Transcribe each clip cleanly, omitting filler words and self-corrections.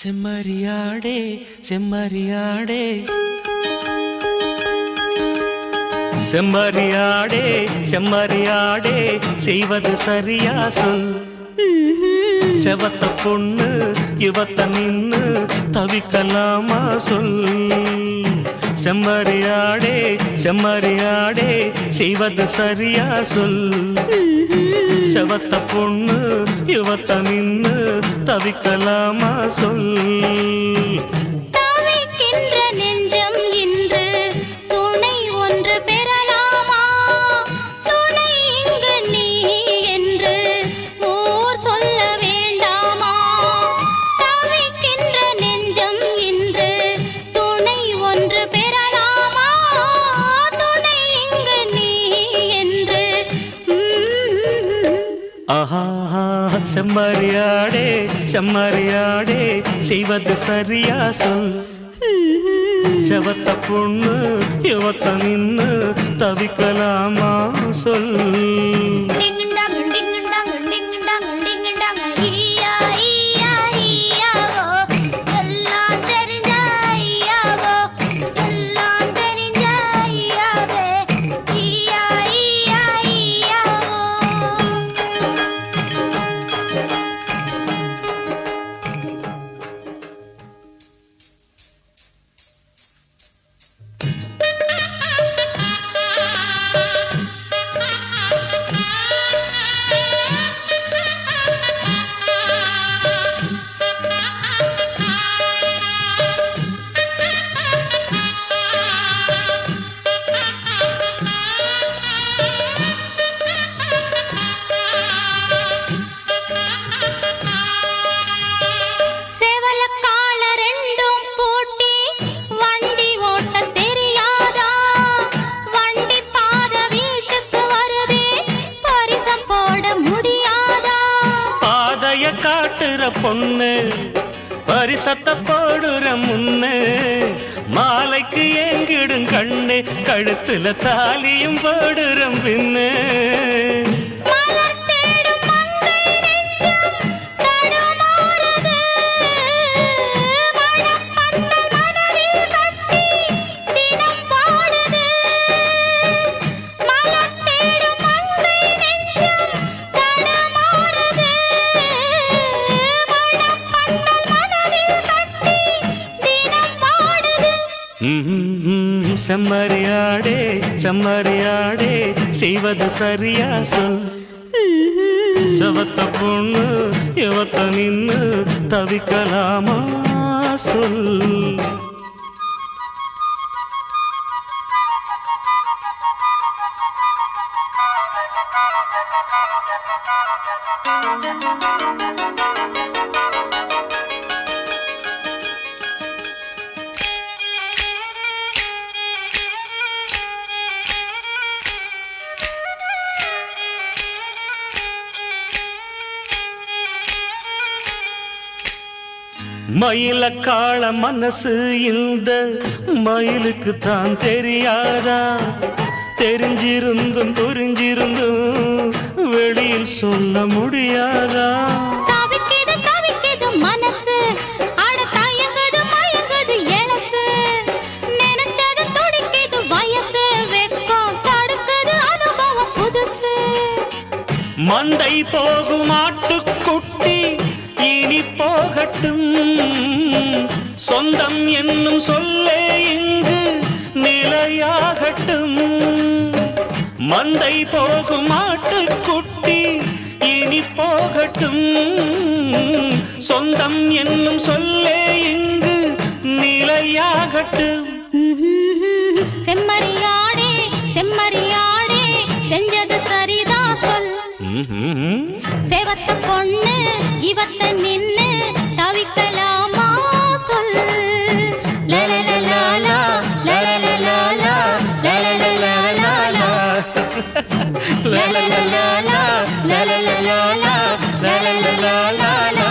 செம்மறியாடே செம்மறியாடே செம்மறியாடே செம்மறியாடே செய்வது சரியா சொல். செவத்த பொண்ணு இவத்த நின்னு தவிக்கலாமா சொல். செம்மறியாடே செம்மறியாடே செய்வது சரியா சொல். செவத்த பொண்ணு இவத்த நின்னு தவிக்கலாமா சொல். தவிக்கின்ற நெஞ்சம் இன்று துணை ஒன்று பெறலாமா? துணை இங்கு நீ என்று ஊர் சொல்ல வேண்டாமா? தவிக்கின்ற நெஞ்சம் இன்று துணை ஒன்று பெறலாமா? துணை இங்கு நீ என்று ஆஹா செம்மறியாடே செம்மறியாடே செய்வது சரியா சொல். செவத்த பொண்ணு இவத்த நின்னு தவிக்கலாமா சொல். காட்டுற பொண்ணு பரிசத்த போடுற முன்னு மாலைக்கு ஏங்கிடும் கண்ணு கழுத்துல தாலியும் போடுற பின்னு. செம்மறியாடே செம்மறியாடே செய்வது சரியா சொல். செவத்த பொண்ணு இவத்த நின்னு தவிக்கலாமா சொல். மயில காள மனசு இந்த மயிலுக்கு தான் தெரியாதா? தெரிஞ்சிருந்தும் புரிஞ்சிருந்தும் வெளியில் சொல்ல முடியாதா? தவிக்குது தவிக்குது மனசு, அட தயங்குது மயங்குது எழசு. நினைச்சது துடிக்குது வயசு, வெக்கம் தடுக்குது அனுபவம் புதுசு. மந்தை போகும் ஆட்டுக்குட்டி இனி போகட்டும், சொந்தம் என்னும் சொல்லே இங்கு நிலையாகட்டும். மந்தை போகும் ஆட்டுக்குட்டி இனி போகட்டும், சொந்தம் என்னும் சொல்லே இங்கு நிலையாகட்டும். செம்மறியாடே செம்மறியாடே செஞ்சது சரிதா சொல். செவத்த பொண்ணு இவத்த நின்னு தவிக்கலாமா சொல். லலலலாலா லலலலாலா லலலலாலா லலலலாலா லலலலாலா லலலலாலா.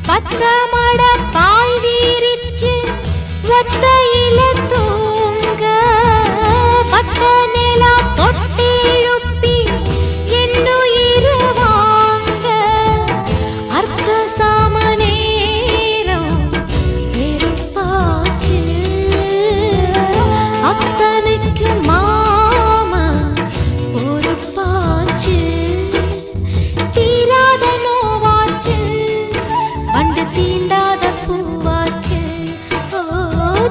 பத்தமட பாய் வீரிச்சு ஒத்தையில தூங்க பத்த நிலா தொட்டெழுப்பி என்னுயிரு வாங்க அர்த்த சாமநேரம் வெறுப்பாச்சு அத்தனைக்கு மாமா பொறுப்பாச்சு தீராத நோவாச்சு வண்டு தீண்டாத பூவாச்சு ஓ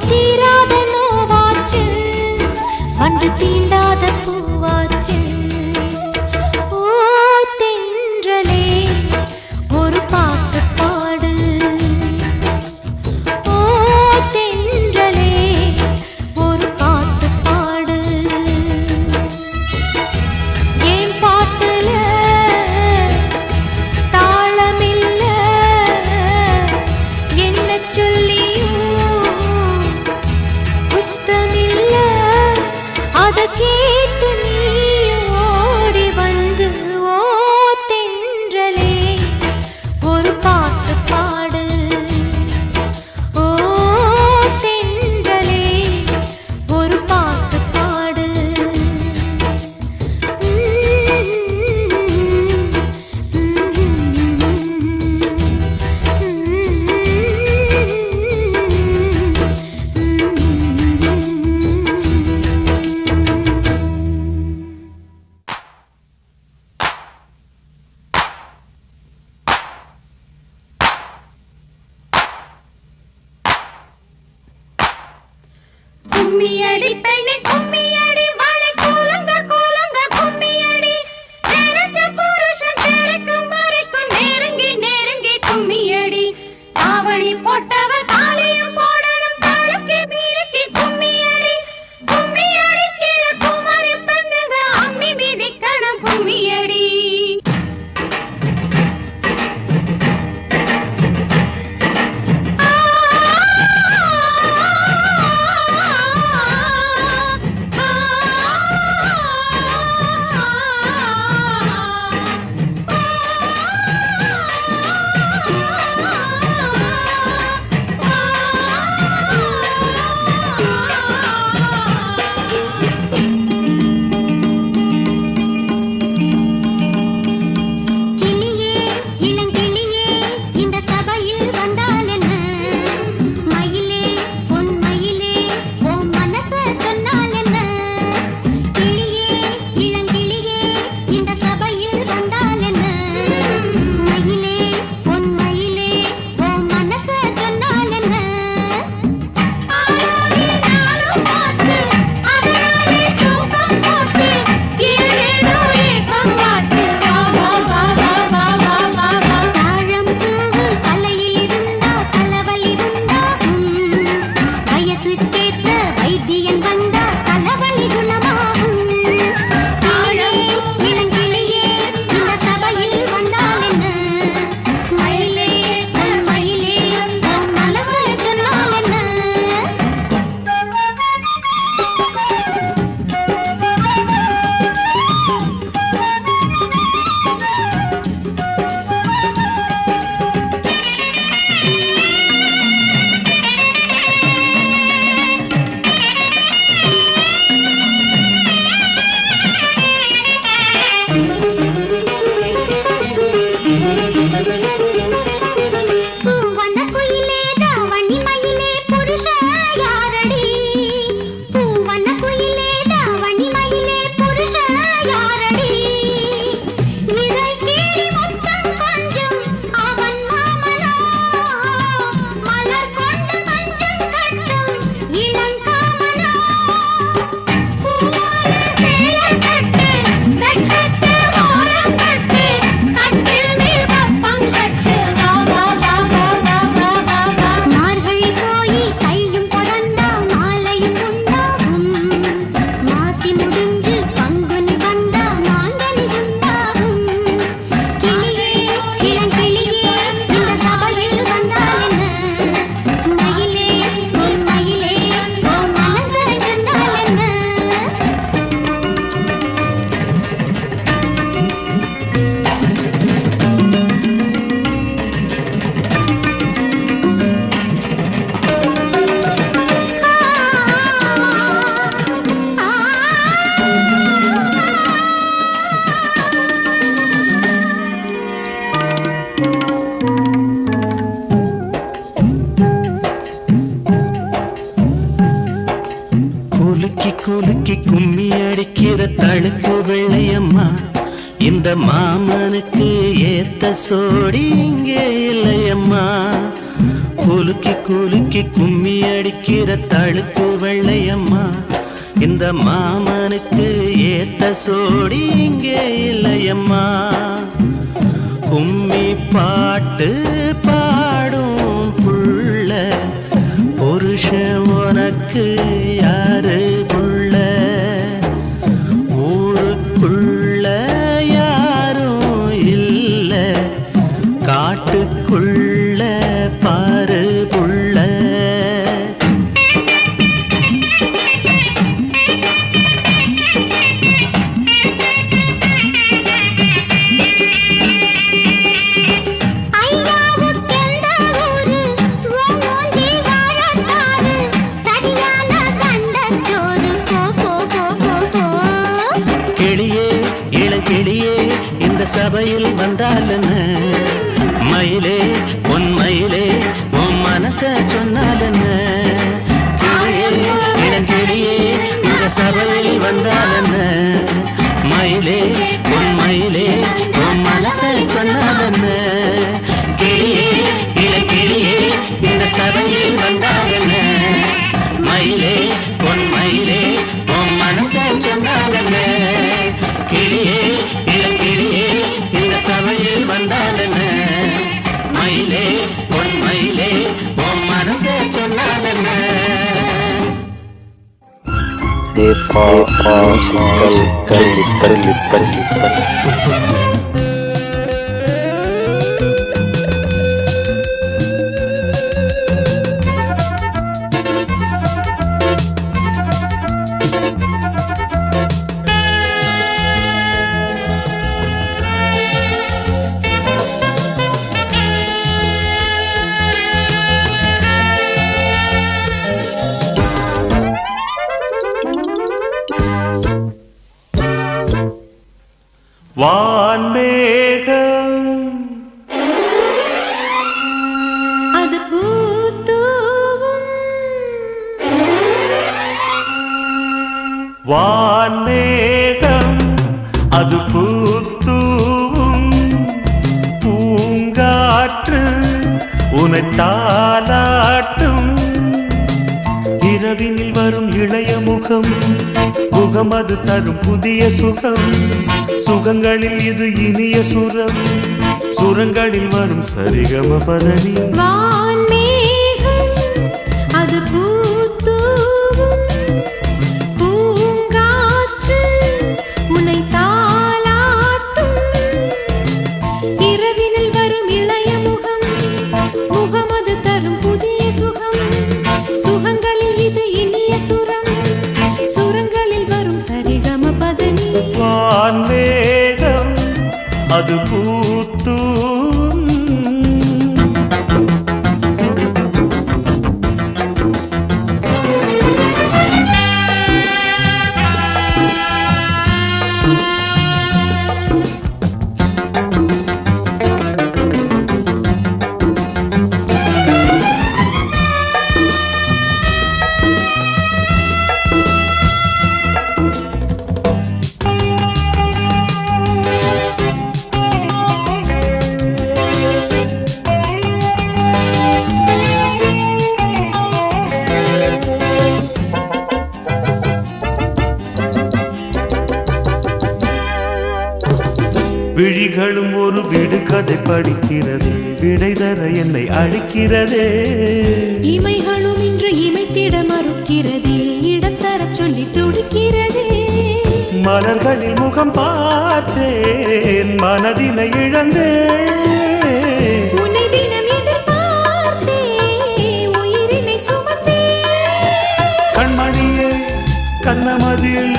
தீரா கும்மியடி பெண்ணே கும்மியடி வாழை கூலங்க கூலங்க கும்மியடி நினைச்ச புருஷன் கிடைக்கும் வரைக்கும் நெருங்கி நெருங்கி கும்மியடி ஆவணி போட்டவ தாலியும் போடணும் தாளுக்கு மீறி கும்மியடி கும்மியடி கீழ குமரி பெண்ணுங்க அம்மி மிதிக்கணும் கும்மியடி குலுக்கி கும்மி அடிக்கிற தழுக்கு வெள்ளையம்மா இந்த மாமனுக்கு ஏத்த சோடி இங்கே இல்லையம்மா. குலுக்கி கும்மி அடிக்கிற தழுக்கு வெள்ளையம்மா இந்த மாமனுக்கு ஏத்த சோடி இங்கே இல்லையம்மா. கும்மி பாட்டு பாடும் புள்ள புருஷன் உனக்கு யாரு புள்ள? ஊருக்குள்ள யாரும் இல்ல காட்டுக்குள்ள பாரு புள்ள. இந்த சபையில் வந்தாலன மயிலே பொன் மயிலே உன் மனச சொன்னாலன. கிளியே இளங்கிளியே இந்த சபையில் வந்தாலன மயிலே பொன் மயிலே உன் மனச சொன்னாலன. கிளியே இளங்கிளியே இந்த சபையில் வந்தாலன மயிலே மயிலே பொன் மயிலே உன் மனச சொன்னாலென்ன கிளியே இளங்கிளியே இந்த சபையில் வந்தாலென்ன மயிலே பொன் மயிலே உன் மனச சொன்னாலென்ன வான்மேகம் அது பூத்தூவும் வான்மேகம் அது பூத்தூவும் பூங்காற்று உனை தாலாட்டும் இரவினில் வரும் இளைய முகம் முகம் அது தரும் புதிய சுகம் சுகங்களில் இது இனிய சுரம் சுரங்களில் வரும் சரிகம பதனி வான்மேகம் அது பூத்தூவும் பூங்காற்று உன்னை தாலாட்டும் இரவினில் வரும் இளைய முகம் முகம் அது தரும் புதிய சுகம் சுகங்களில் இது இனிய சுரம் சுரங்களில் வரும் சரிகம பதனி வான்மேகம் அது பூத்தூவும் விழிகளும் ஒரு விடுகதை படிக்கிறது விடை தர என்னை அழிக்கிறதே இமைகளும் இன்று இமைத்திட மறுக்கிறதே இடம் தர சொல்லி துடிக்கிறதே மலர்களில் முகம் பார்த்தேன் மனதினை இழந்தேன் உன்னை தினம் எதிர்பார்த்தே உயிரினை சுமத்தே கண்மணியே கண்ணமதில்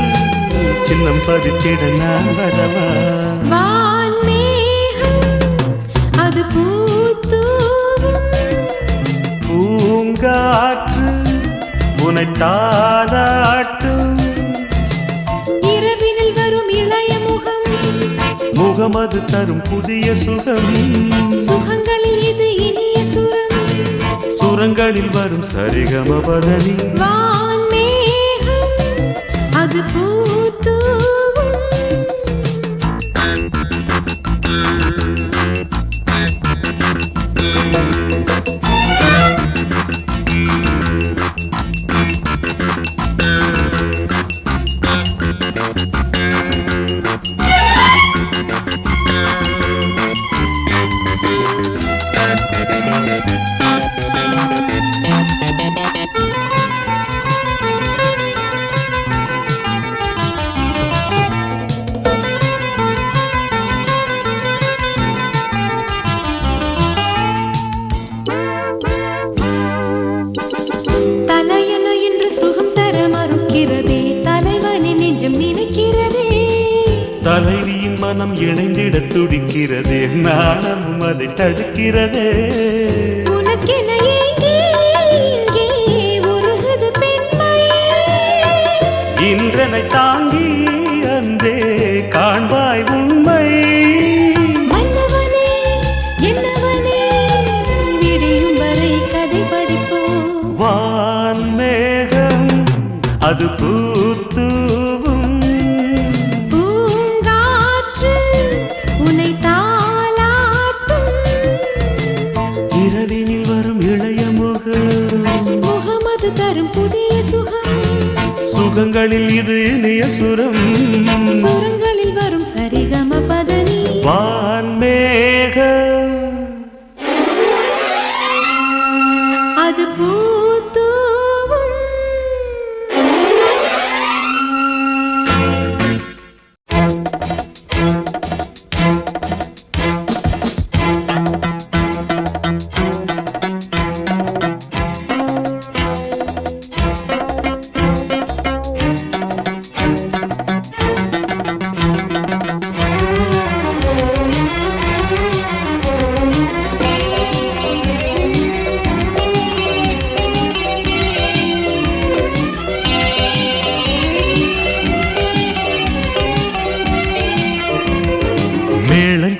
சின்னம் பதித்திட நான் வரவா வான்மேகம் அது பூத்தூவும் பூங்காற்று உனை தாலாட்டும் இரவினில் வரும் இளைய முகம் முகம் அது தரும் புதிய சுகம் சுகங்களில் இது இனிய சுரம் சுரங்களில் வரும் சரிகம பதனி வான்மேகம் அது பூத்தூவும் தலையண என்று சுகம் தர மறுக்கிறதே தலைவனின் நெஞ்சம் நினைக்கிறதே தலைவியின் மனம் இணைந்திட துடிக்கிறதே நாணமும் அதை தடுக்கிறதே உனக்கென ஏங்கி இங்கே உருகுது பெண்மை இன்றனை தாங்கி அன்றே காண்பாய் உண்மை மன்னவனே என்னவனே விடியும் வரை கதை படிப்போம் வான்மேகம் அது பூத்தூவும் பூங்காற்று உன்னை தாலாட்டும் இரவினில் வரும் இளைய முகம் முகமது தரும் புதிய சுகம் சுகங்களில் இது இனிய சுரம். சுரங்களில் வரும் சரிகம பதனி. வான்மேகம் அது பூத்தூவும்.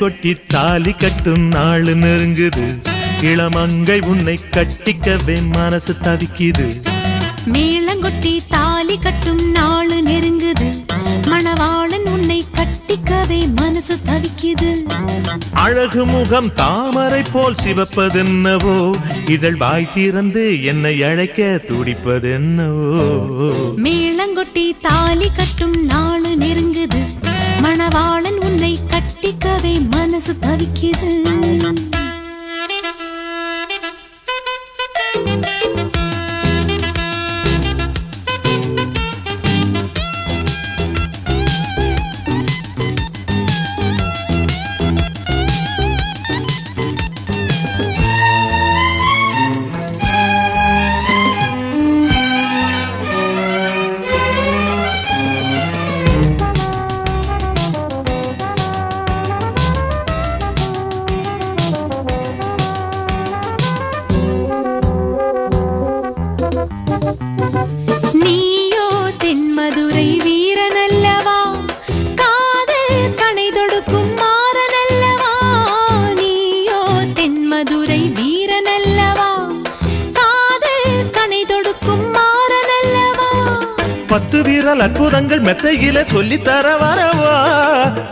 கொட்டி தாலி கட்டும் நாள் நெருங்குது. இளமங்கை உன்னை கட்டிக்கவே மனசு தவிக்குது. மேளங்கொட்டி தாலி கட்டும் நாள் நெருங்குது. மணவாளன் உன்னை கட்டிக்கவே மனசு தவிக்குது. அழகு முகம் தாமரை போல் சிவப்பதென்னவோ, இதழ் வாய் திறந்து என்னை அழைக்க துடிப்பதென்னவோ. மேளங்கொட்டி தாலி கட்டும் நாள் நெருங்குது. மணவாளன் உன்னை கட்டிக்கவே மனசு தவிக்குது. நீயோ தென்மதுரை வீரனல்லவா, காதல் கணை தொடுக்கும் மாறனல்லவா. நீயோ தென்மதுரை வீரனல்லவா, காதல் கணை தொடுக்கும் மாறனல்லவா. 10 விரல் அற்புதங்கள் மெத்தையில சொல்லி தர வரவா,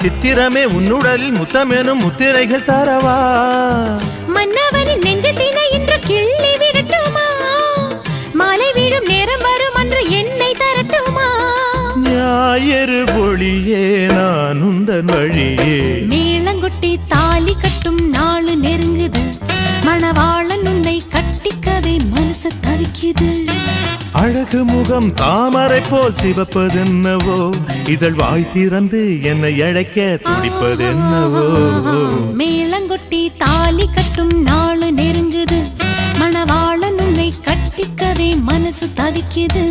சித்திரமே உன்னுடலில் முத்தமெனும் முத்திரைகள் தரவா. மன்னவனின் நெஞ்சத்தினை இன்று கிள்ளி விடட்டுமா, மாலை வீழும் நேரம் வரும் அன்று என்னை தரட்டுமா. ஞாயிறு ஒளியே நான் உந்தன் வழியே. மேளங்கொட்டி தாலி கட்டும் நாள் நெருங்குது. மணவாளன் உன்னை கட்டிக்கவே மனசு தவிக்குது. அழகு முகம் தாமரை போல் சிவப்பதென்னவோ, இதழ் வாய் திறந்து என்னை அழைக்க துடிப்பதென்னவோ. மேளங்கொட்டி தாலி கட்டும் நாள் நெருங்குது. மணவாளன் உன்னை கட்டிக்கவே மனசு தவிக்குது.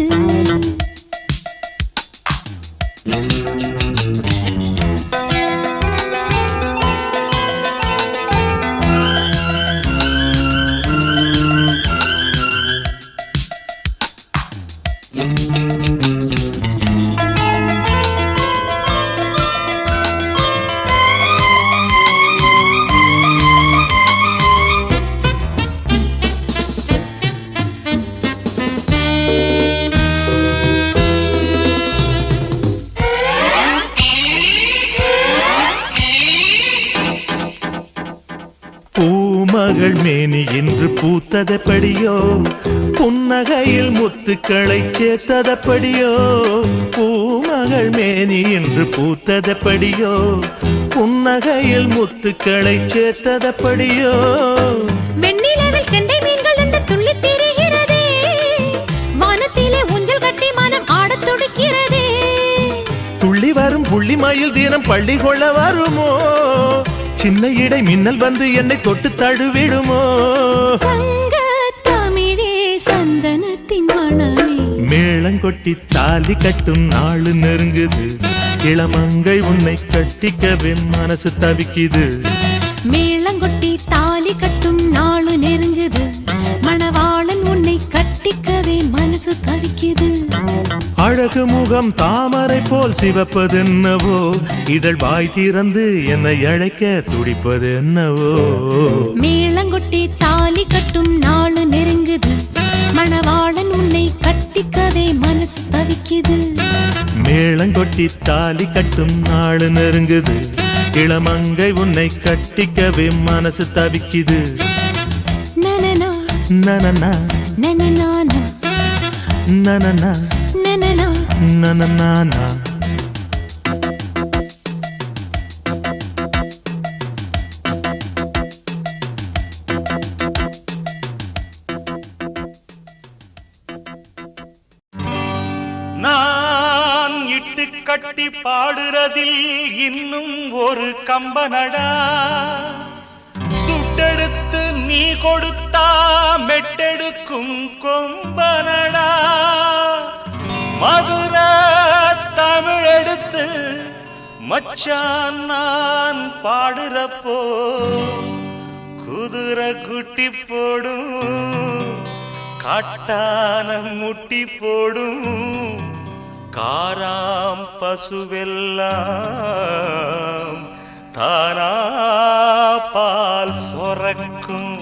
பூமகள் மேனி என்று பூத்ததப்படியோ, புன்னகையில் முத்துக்களை சேர்த்ததப்படியோ. பூமகள் மேனி என்று பூத்ததப்படியோ, புன்னகையில் முத்துக்களை சேர்த்ததப்படியோ. வெண்ணிலவில் செண்டை மீன்கள் என்று துள்ளி திரிகிறதே, வானத்திலே ஊஞ்சல் கட்டி மனம் ஆடத் துடிக்கிறதே. துள்ளி வரும் புள்ளி மயில் தினம் பள்ளி கொள்ள வருமோ, சின்ன இடை மின்னல் வந்து என்னை தொட்டு தழுவிடுமோ. சங்க தமிழே சந்தனத்தின் மணமே. மேளங்கொட்டி தாலி கட்டும் நாள் நெருங்குது. இளமங்கை உன்னை கட்டிக்கவே மனசு தவிக்குது. மேளங்கொட்டி தாலி கட்டும் நாள் நெருங்குது. மணவாளன் உன்னை கட்டிக்கவே மனசு தவிக்குது. அழகு முகம் தாமரை போல் சிவப்பதென்னவோ, இதழ் வாய் திறந்து என்னை அழைக்க துடிப்பதென்னவோ. மேளங்கொட்டி தாலி கட்டும் நாள் நெருங்குது. மணவாளன் உன்னை கட்டிக்கவே மனசு தவிக்குது. மேளங்கொட்டி தாலி கட்டும் நாள் நெருங்குது. இளமங்கை உன்னை கட்டிக்கவே மனசு தவிக்குது. நனனா நனனா நனனா நனனா நனனா நனநானா. நான் இட்டு கட்டி பாடுறதில் இன்னும் ஒரு கம்பனடா. துட்டெடுத்து நீ கொடுத்தா மெட்டெடுக்கும் கொம்பனடா. மதுர தமிழெடுத்து மச்சான் நான் பாடுறப்போ குதிரை குட்டி போடும், காட்டான முட்டி போடும், காராம் பசுவெல்லாம் தானா பால் சொரக்கும்.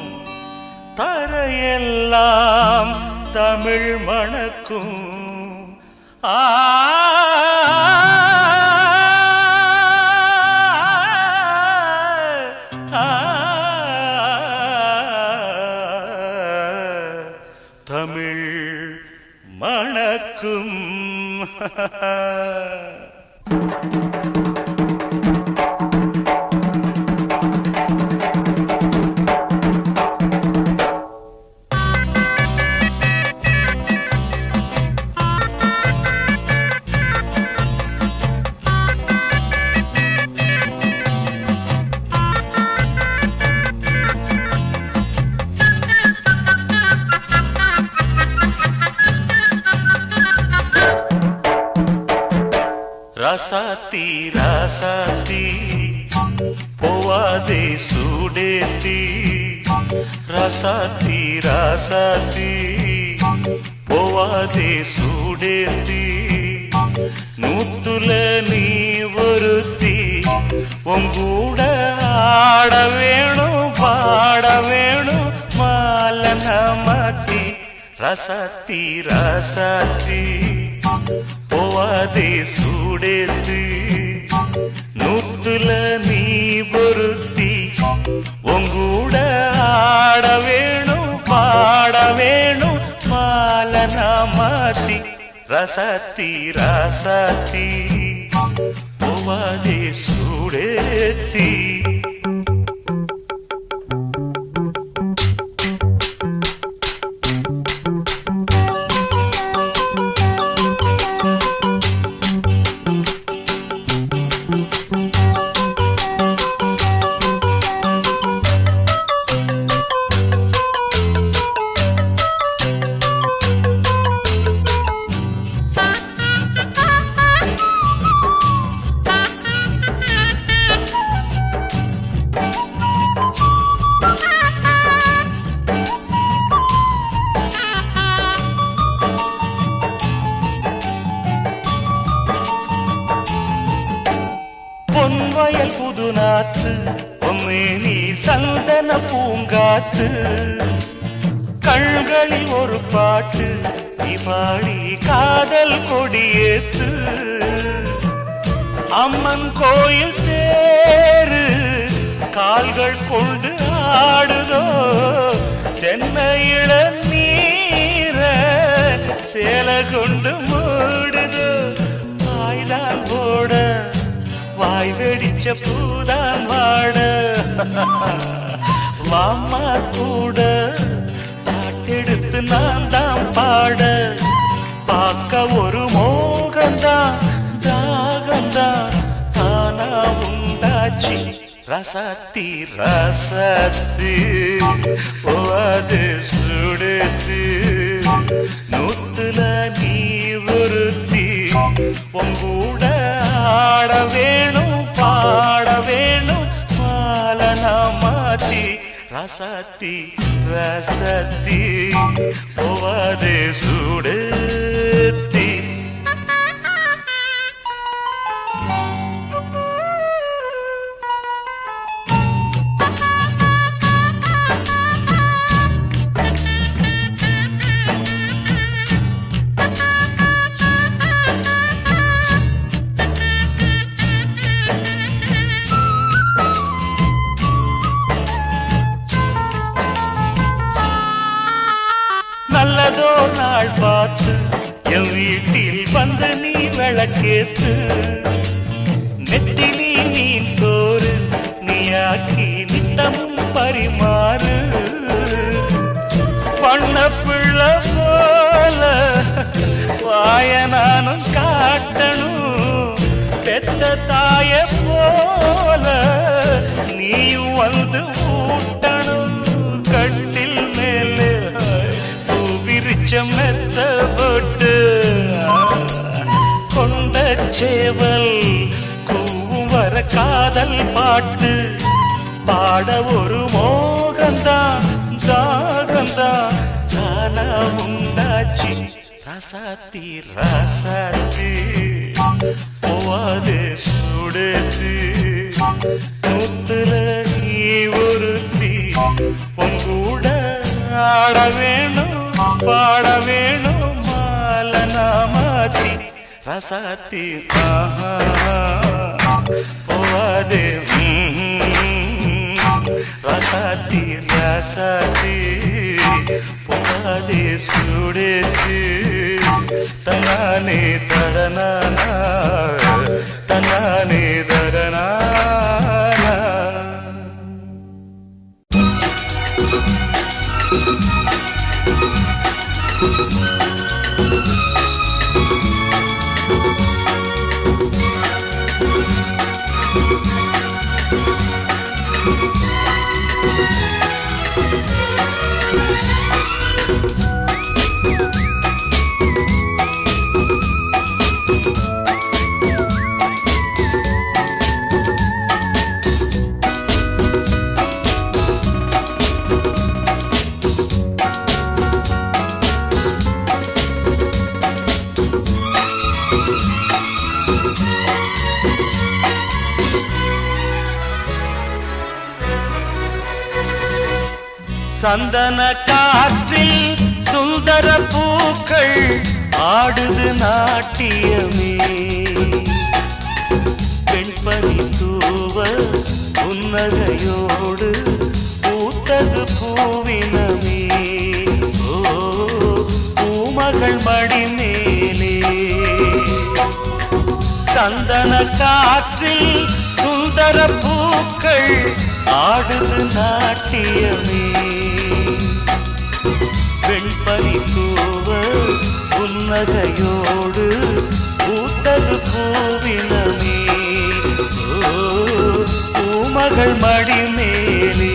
தரையெல்லாம் தமிழ் மணக்கும். ஆ தமிழ் மணக்கும். ராசாத்தி ராசாத்தி போவாதே சூடேத்தி. ராசாத்தி ராசாத்தி போவாதே சூடேத்தி. நூத்துல நீ ஒருத்தி உங்கூட ஆட வேணும் பாட வேணும் மாலன மாத்தி. ராசாத்தி ராசாத்தி போவாதே சூடேத்து. நூத்துல நீ பொருத்தி உங்கூட ஆட வேணும் பாட வேணும் மாலன மாத்தி. ரசாத்தி ராசாத்தி போவாதே சூடேத்தி. பொன்வயல் புதுநாத்து பொம்மேனி சந்தன பூங்காத்து. கண்களில் ஒரு பாட்டு நீ பாடி காதல் கொடியேத்து. அம்மன் கோயில் சேரு கால்கள் கொண்டு ஆடுதோ. தென்னையில நீர சேல கொண்டு மூடுதோ. வாய்தான் போட வாய் வெடிச்ச பூதான் வாட. மாமா கூட பாட்டெடுத்து நான் தான் பாட. பார்க்க ஒரு மோகந்தான் தாகந்தான் தானா உண்டாச்சு. ரசாத்தி ரசாத்தி போவாது சுடுத்து. நூத்துல நீ ஒருத்தி உங்கூட ஆட வேணும் பாட வேணும் மாலன மாத்தி. ரசாத்தி ரசாத்தி போவாதே சூடேத்தி. நல்லதோ நாள் பார்த்து என் நெத்தியில் வந்து நீ விளக்கேத்து நெத்திலி மீன் சோறு நீயாக்கி நித்தமும் பரிமாறு பண்ண பிள்ளை போல வாய நானும் காட்டணும் பெத்த தாய போல நீயும் வந்து ஊட்டணும் கட்டில் மேலே விரிச்சம் மெத்த போட்டு கொண்ட சேவல் கூவும் வர காதல் பாட்டு பாட ஒரு மோகந்தான் தாகந்தான் தானா உண்டாச்சு ராசாத்தி ராசாத்தி போவாது சுடுது நூத்துல நீ ஒருத்தி உங்கூட ஆட வேணும் பாட வேணும் மாலனா மாத்தி ராசாத்தி போவாது ராசாத்தி ராசாத்தி போவாது சுடுது தன்னானே தடனா தன்னானே தடனா சந்தன காற்றில் சுந்தர பூக்கள் ஆடுது நாட்டியமே பெண்பனி தூவ புன்னகையோடு பூத்தது பூவினமே ஓ பூமகள் மடி மேலே சந்தன காற்றில் சுந்தர பூக்கள் ஆடுது நாட்டியமே வெண்பனி தூவ புன்னகையோடு பூத்தது பூவினமே ஓ பூமகள் மடி மேலே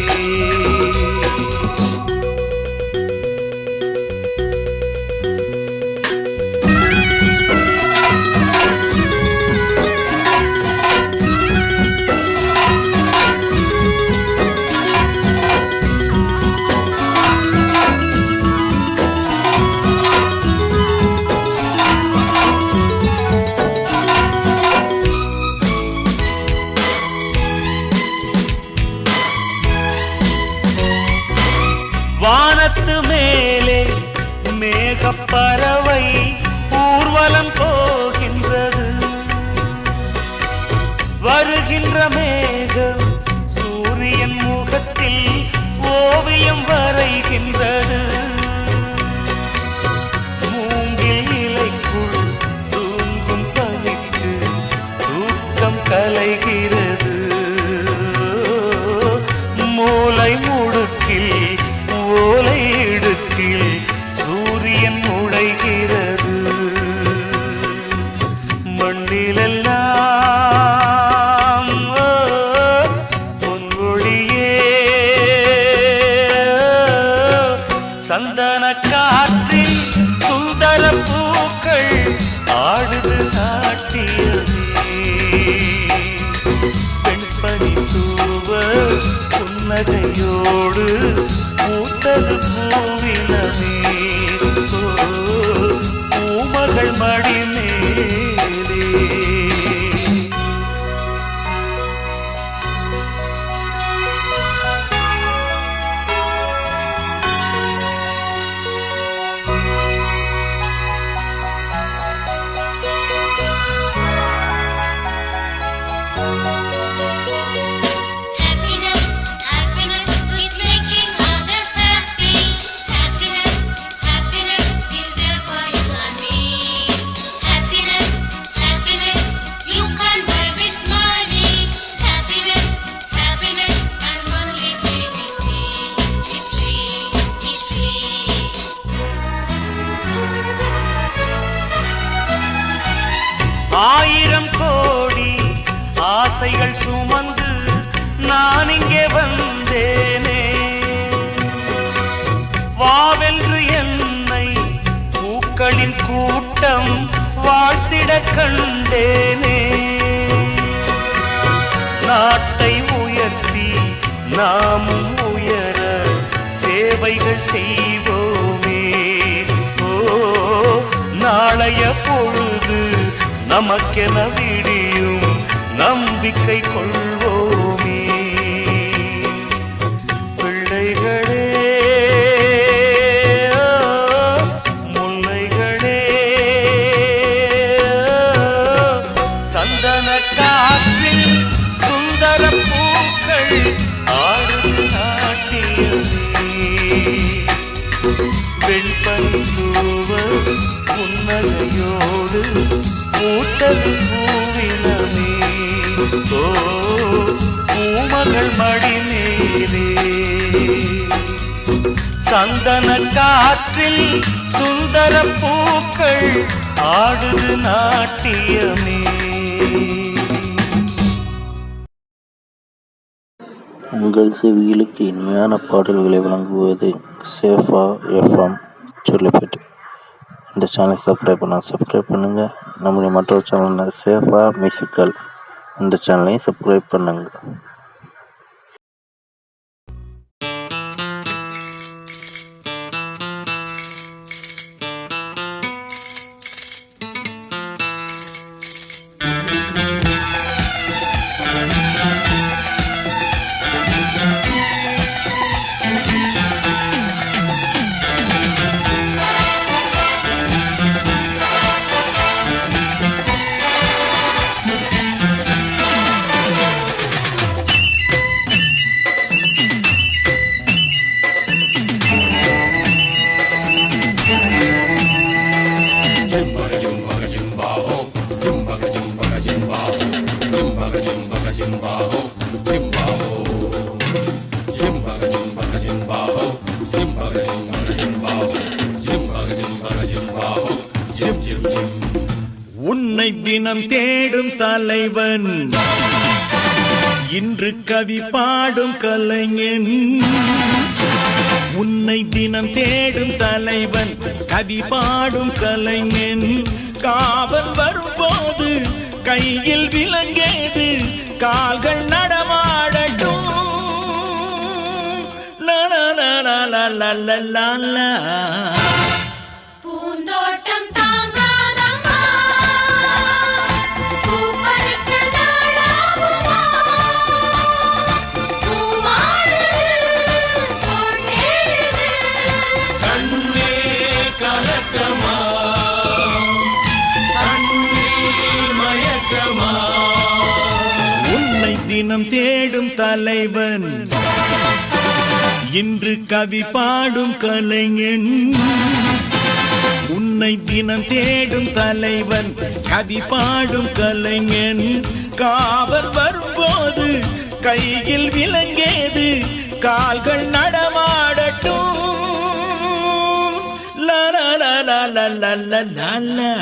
வானத்து மேலே மேகப்பறவை ஊர்வலம் போகின்றது வருகின்ற மேகம் சூரியன் முகத்தில் ஓவியம் வரைகின்றது மூங்கில் இலைக்குள் தூங்கும் பனிக்கு தூக்கம் கலைகிறது மூளை முடுக்கில் ஓலை இடுக்கில் சூரியன் உடைகிறது மண்ணிலெல்லாம் பொன்வொழியே சந்தன காற்றில் சுந்தர பூக்கள் ஆடுது நாட்டியமே பெண்பனி தூவ புன்னகையோடு பூத்தது பூவினமே பூமகள் மடி மேலே Happiness is there for you and me. ஆயிரம் கோடி ஆசைகள் சுமந்து நான் இங்கே வந்தேனே, வாவென்று என்னை பூக்களின் கூட்டம் வாழ்த்திட கண்டேனே. நாட்டை உயர்த்தி நாமும் உயர சேவைகள் செய்வோமே. ஓ, நாளைய பொழுது நமக்கென விடியும் நம்பிக்கை கொள்வோமே. பிள்ளைகளே, முல்லைகளே, சந்தன காற்றில் சுந்தர பூக்கள் ஆடும் நாட்டியமே. வெண்பனி தூவ புன்னகையோடு மூட்டது பூவினமே. ஓ, பூமகள் மடிமேலே சந்தன காற்றில் சுந்தர பூக்கள் ஆடுது நாட்டியமே. உங்கள் செவிகளுக்கு இனிமையான பாடல்களை வழங்குவது சேஃபா எஃப்எம் சொல்லிப்பேட்டு. இந்த சேனலை சப்ஸ்கிரைப் பண்ணுங்கள். நம்முடைய மற்றொரு சேனல் சேஃபா மியூசிக்கல், இந்த சேனலையும் சப்ஸ்கிரைப் பண்ணுங்கள். உன்னை தினம் தேடும் தலைவன், இன்று கவி பாடும் கலைஞன். உன்னை தினம் தேடும் தலைவன், கவி பாடும் கலைஞன். காவல் வரும்போது கையில் விலங்கேது, கால்கள் நடமாடட்டும். பூந்தோட்டம் தாங்காதம்மா, பூப்பறிக்க நாளாகுமா, பூமாடுது, பொன்னேழுது, கண்ணே கலக்கமா, கண்ணே மயக்கமா. உன்னை தினம் தேடும் தலைவன், இன்று கவி பாடும் கலைஞன். உன்னை தினம் தேடும் தலைவன், கவி பாடும் கலைஞன். காவல் வரும்போது கையில் விலங்கேது, கால்கள் நடமாடட்டும். லா லா லா லா லா லா லா லா.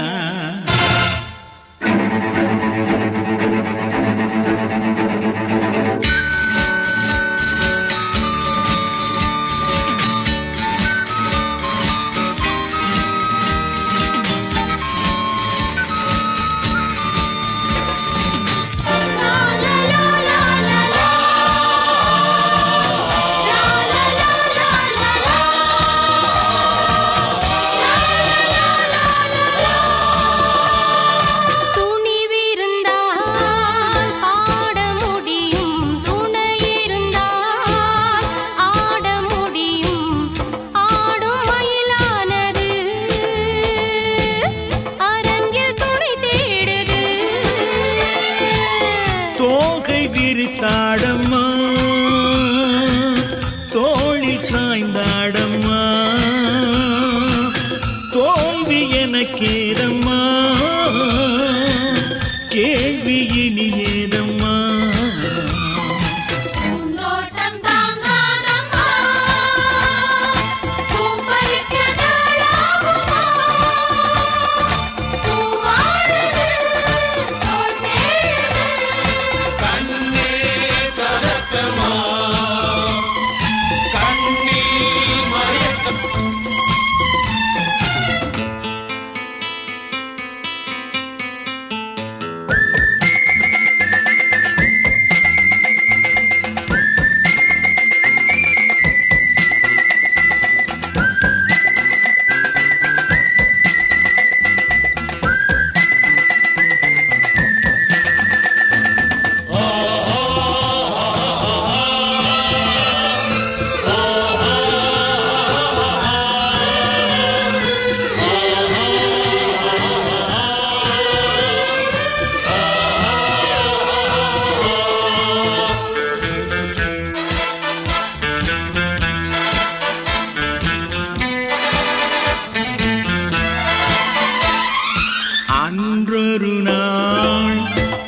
அன்றொரு நாள்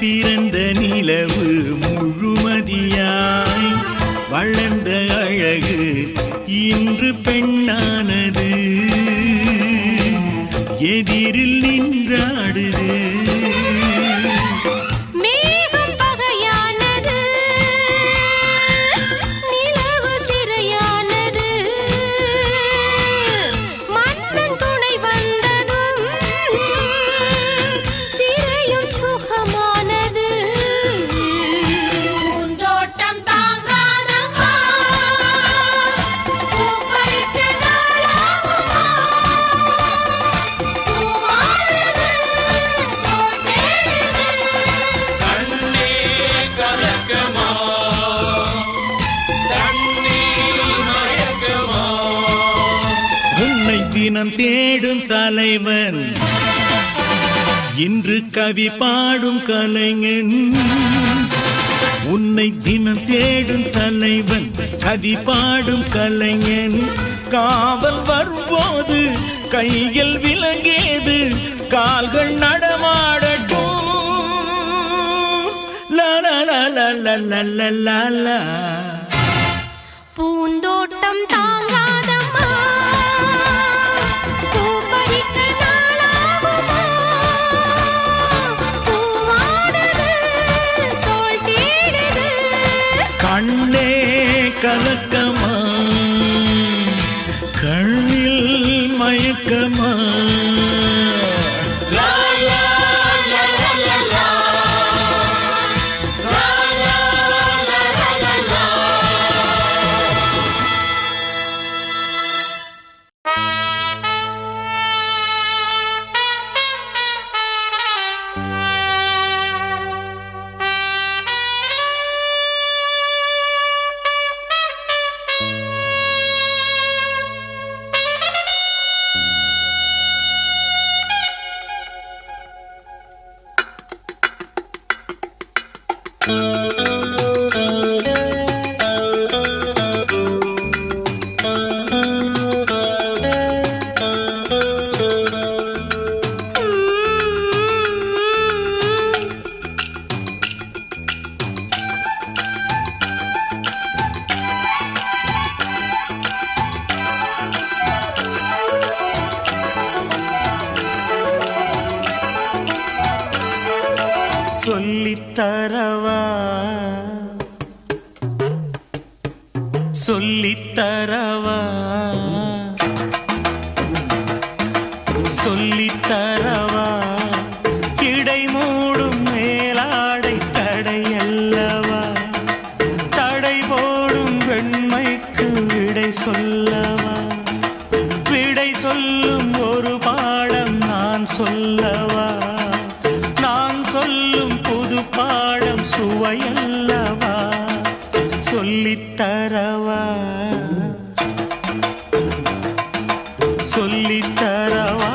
பிறந்த நிலவு முழுமதியாய் வளர்ந்த அழகு இன்று பெண்ணானது எதிரில் நின்றாடுது மேகம் பகையானது நிலவு சிறையானது மன்னன் துணை வந்ததும் சிறையும் சுகமானது பூந்தோட்டம் தாங்காதம்மா பூப்பறிக்க நாளாகுமா பூவானது தோல் தேடுது கண்ணே கலக்கமா தண்ணீர் மயக்கமா உன்னை தினம் தேடும் தலைவன் இன்று கவி பாடும் கலைஞன் உன்னை தினம் தேடும் தலைவன் கவி பாடும் கலைஞன் காவல் வரும்போது கையில் விலங்கேது கால்கள் நடமாடட்டும் லா லா லா லா லா லா லா லா லா. பூந்தோட்டம் தாங்காதம்மா பூப்பறிக்க நாளாகுமா பூவானது தோல் தேடுது கண்ணே கலக்கமா கண்ணில் மயக்கமா சொல்லித்தரவா சொல்லித்தரவா சொல்லித்தரவா இடை மூடும் மேலாடை தடையல்லவா தடை போடும் வெண்மைக்கு விடை சொல்லவா விடை சொல்லும் ஒரு பாடம் நான் சொல்லவா நான் சொல்லும் புது பாடம் சுவையல்லவா சொல்லித்தரவா சொல்லித்தரவா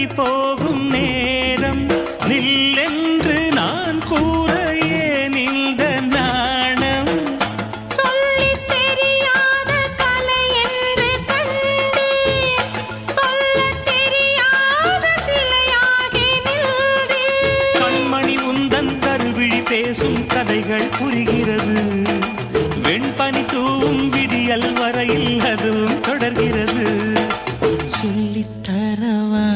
வழி போகும் நேரம் நில்லென்று நான் கூற ஏன் இந்த நாணம் சொல்லித் தெரியாத கலை என்று கண்டேன் சொல்லத் தெரியாத சிலையாகி நின்றேன் கண்மணி உந்தன் கருவிழி பேசும் கதைகள் புரிகிறது வெண்பனி தூவும் விடியல் வரையில் அதுவும் தொடர்கிறது சொல்லித்தரவா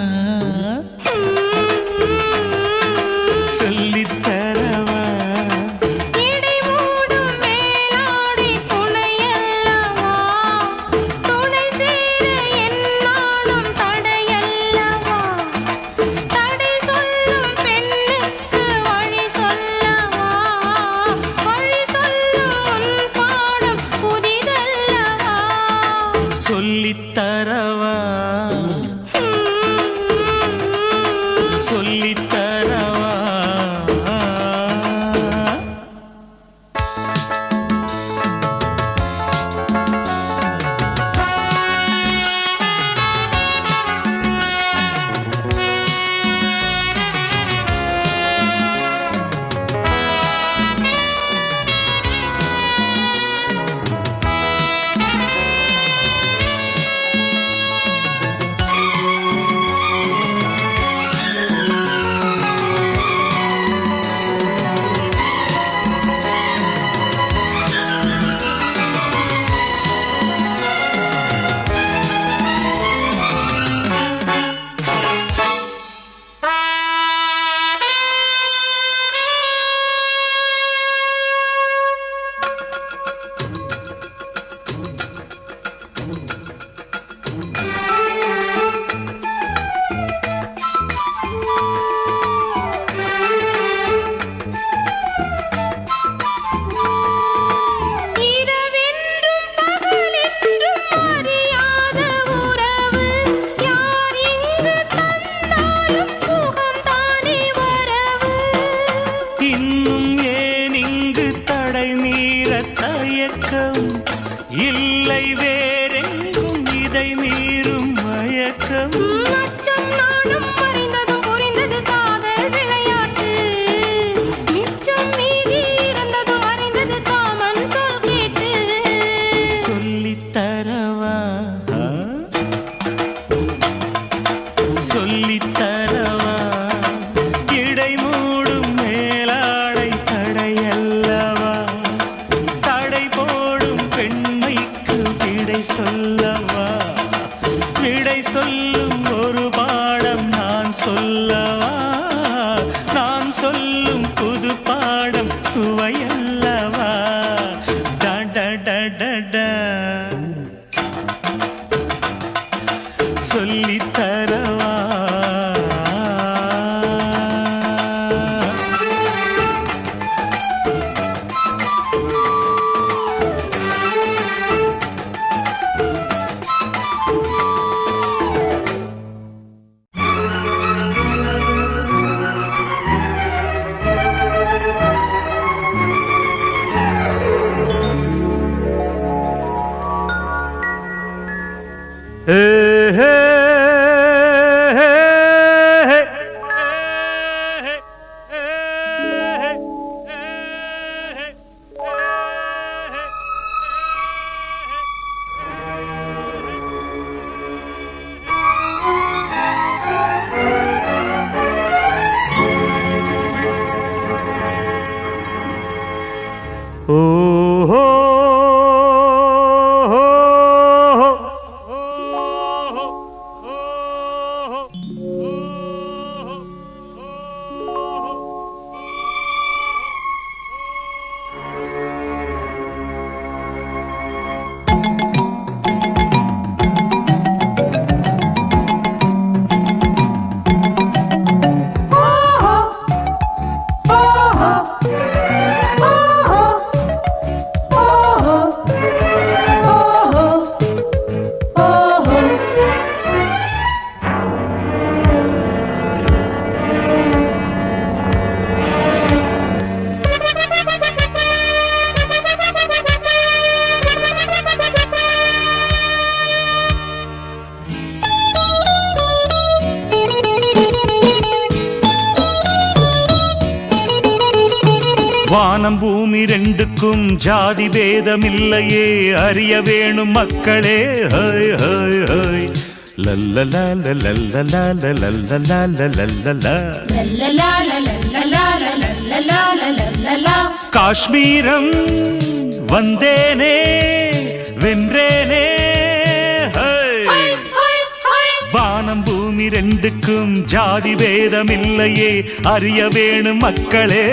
சொல்லித்தரவா இடை மூடும் மேலாடை துணையல்லவா துணை சேர என்னாலும் தடையல்லவா தடை சொல்லும் பெண்ணுக்கு வழி சொல்லவா வழி சொல்லும் உன் பாடம் புதிதல்லவா சொல்லித்தரவா சொல்லித்தரவா இரவென்றும் பகலென்றும் அறியாத உறவு யார் இங்கு தந்தாலும் சுகம்தானே வரவு இன்னும் ஏன் இங்கு தடை மீற தயக்கம் இல்லை வேறெங்கும் இதை மீறும் மயக்கம் அச்சம் நானும் அறிந்ததும் புரிந்தது காதல் விளையாட்டு மிச்சம் மீதி இருந்ததும் அறிந்தது காமன் சொல் கேட்டு சொல்லித்தரவா சொல்லித்தரவா இடை மூடும் மேலாடை தடையல்லவா தடை போடும் பெண்மைக்கு விடை சொல்லவா விடை சொல்லும் ஒரு பாடம் நான் சொல்லவா நான் சொல்லும் புது பாடம் சுவையல்லவா ட ட ட ட ட சொல்லித்தரவா பூமி ரெண்டுக்கும் ஜாதி பேதமில்லையே அறிய வேணும் மக்களே. ஹை ஹை ஹை லல்லலா லல்லலா லல்லலா லல்லலா. காஷ்மீரம் வந்தேனே வென்றேனே. வானம் பூமி ரெண்டுக்கும் ஜாதி பேதமில்லையே அறிய வேணும் மக்களே.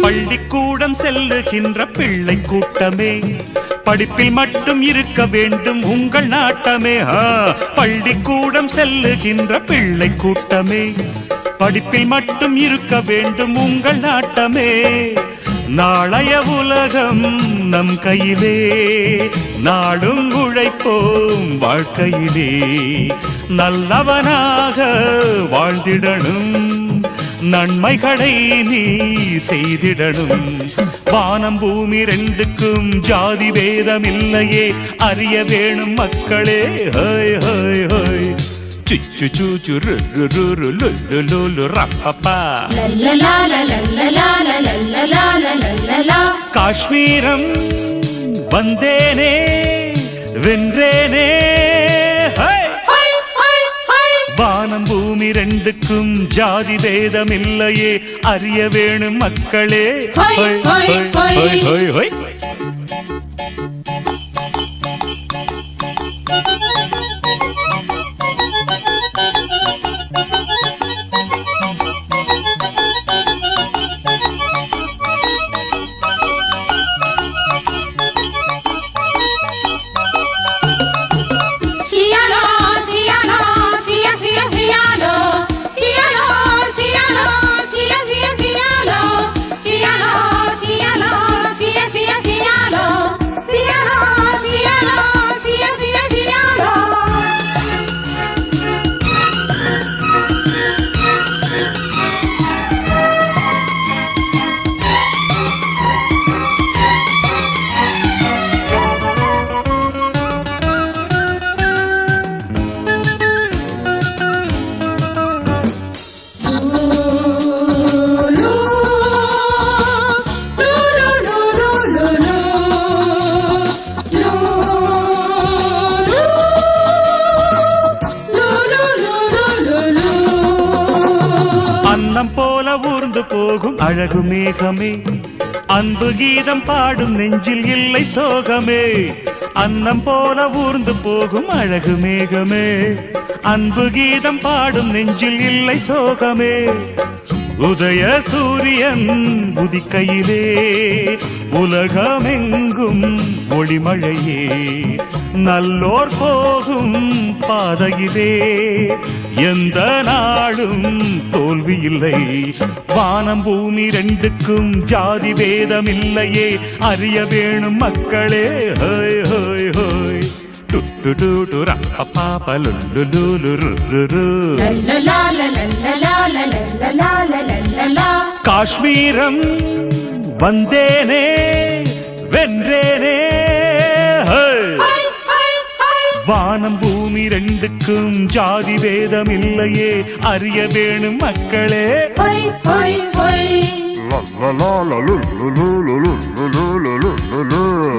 பள்ளிக்கூடம் செல்லுகின்ற பிள்ளை கூட்டமே படிப்பில் மட்டும் இருக்க வேண்டும் உங்கள் நாட்டமே. பள்ளிக்கூடம் செல்லுகின்ற பிள்ளை கூட்டமே படிப்பில் மட்டும் இருக்க வேண்டும் உங்கள் நாட்டமே. நாளைய உலகம் நம் கையிலே நாடும் உழைப்போம் வாழ்க்கையிலே நல்லவனாக வாழ்ந்திடணும் நன்மைகளை நீ செய்திடணும். வானம் பூமி ரெண்டுக்கும் ஜாதி பேதமில்லையே அறிய வேணும் மக்களே. ஹோய் ஹோய் ஹோய் சுச்சு சூச்சு ருரு ரப்பப்பா. காஷ்மீரம் வந்தேனே வென்றேனே. வானம் பூமி ரெண்டுக்கும் ஜாதி பேதமில்லையே அறிய வேணும் மக்களே. ஹோய் ஹோய் ஹோய் ஹோய் ஹோய். அன்னம் போல ஊர்ந்து போகும் அழகு மேகமே அன்பு கீதம் பாடும் நெஞ்சில் இல்லை சோகமே. அன்னம் போல ஊர்ந்து போகும் அழகு மேகமே அன்பு கீதம் பாடும் நெஞ்சில் இல்லை சோகமே. உதய சூரியன் உதிக்கையிலே உலகமெங்கும் ஒளிமழையே நல்லோர் போகும் பாதையிலே எந்த நாளும் தோல்வி இல்லை. வானம் பூமி ரெண்டுக்கும் ஜாதி பேதமில்லையே அறிய வேணும் மக்களே. ஹோய் ஹோய் ஹோய் டு டு டு ரப்பா பலுலுலுலு ருரு. காஷ்மீரம் வந்தேனே வென்றேனே. வானம் பூமி ரெண்டுக்கும் ஜாதி பேதமில்லையே அறிய வேணும் மக்களே.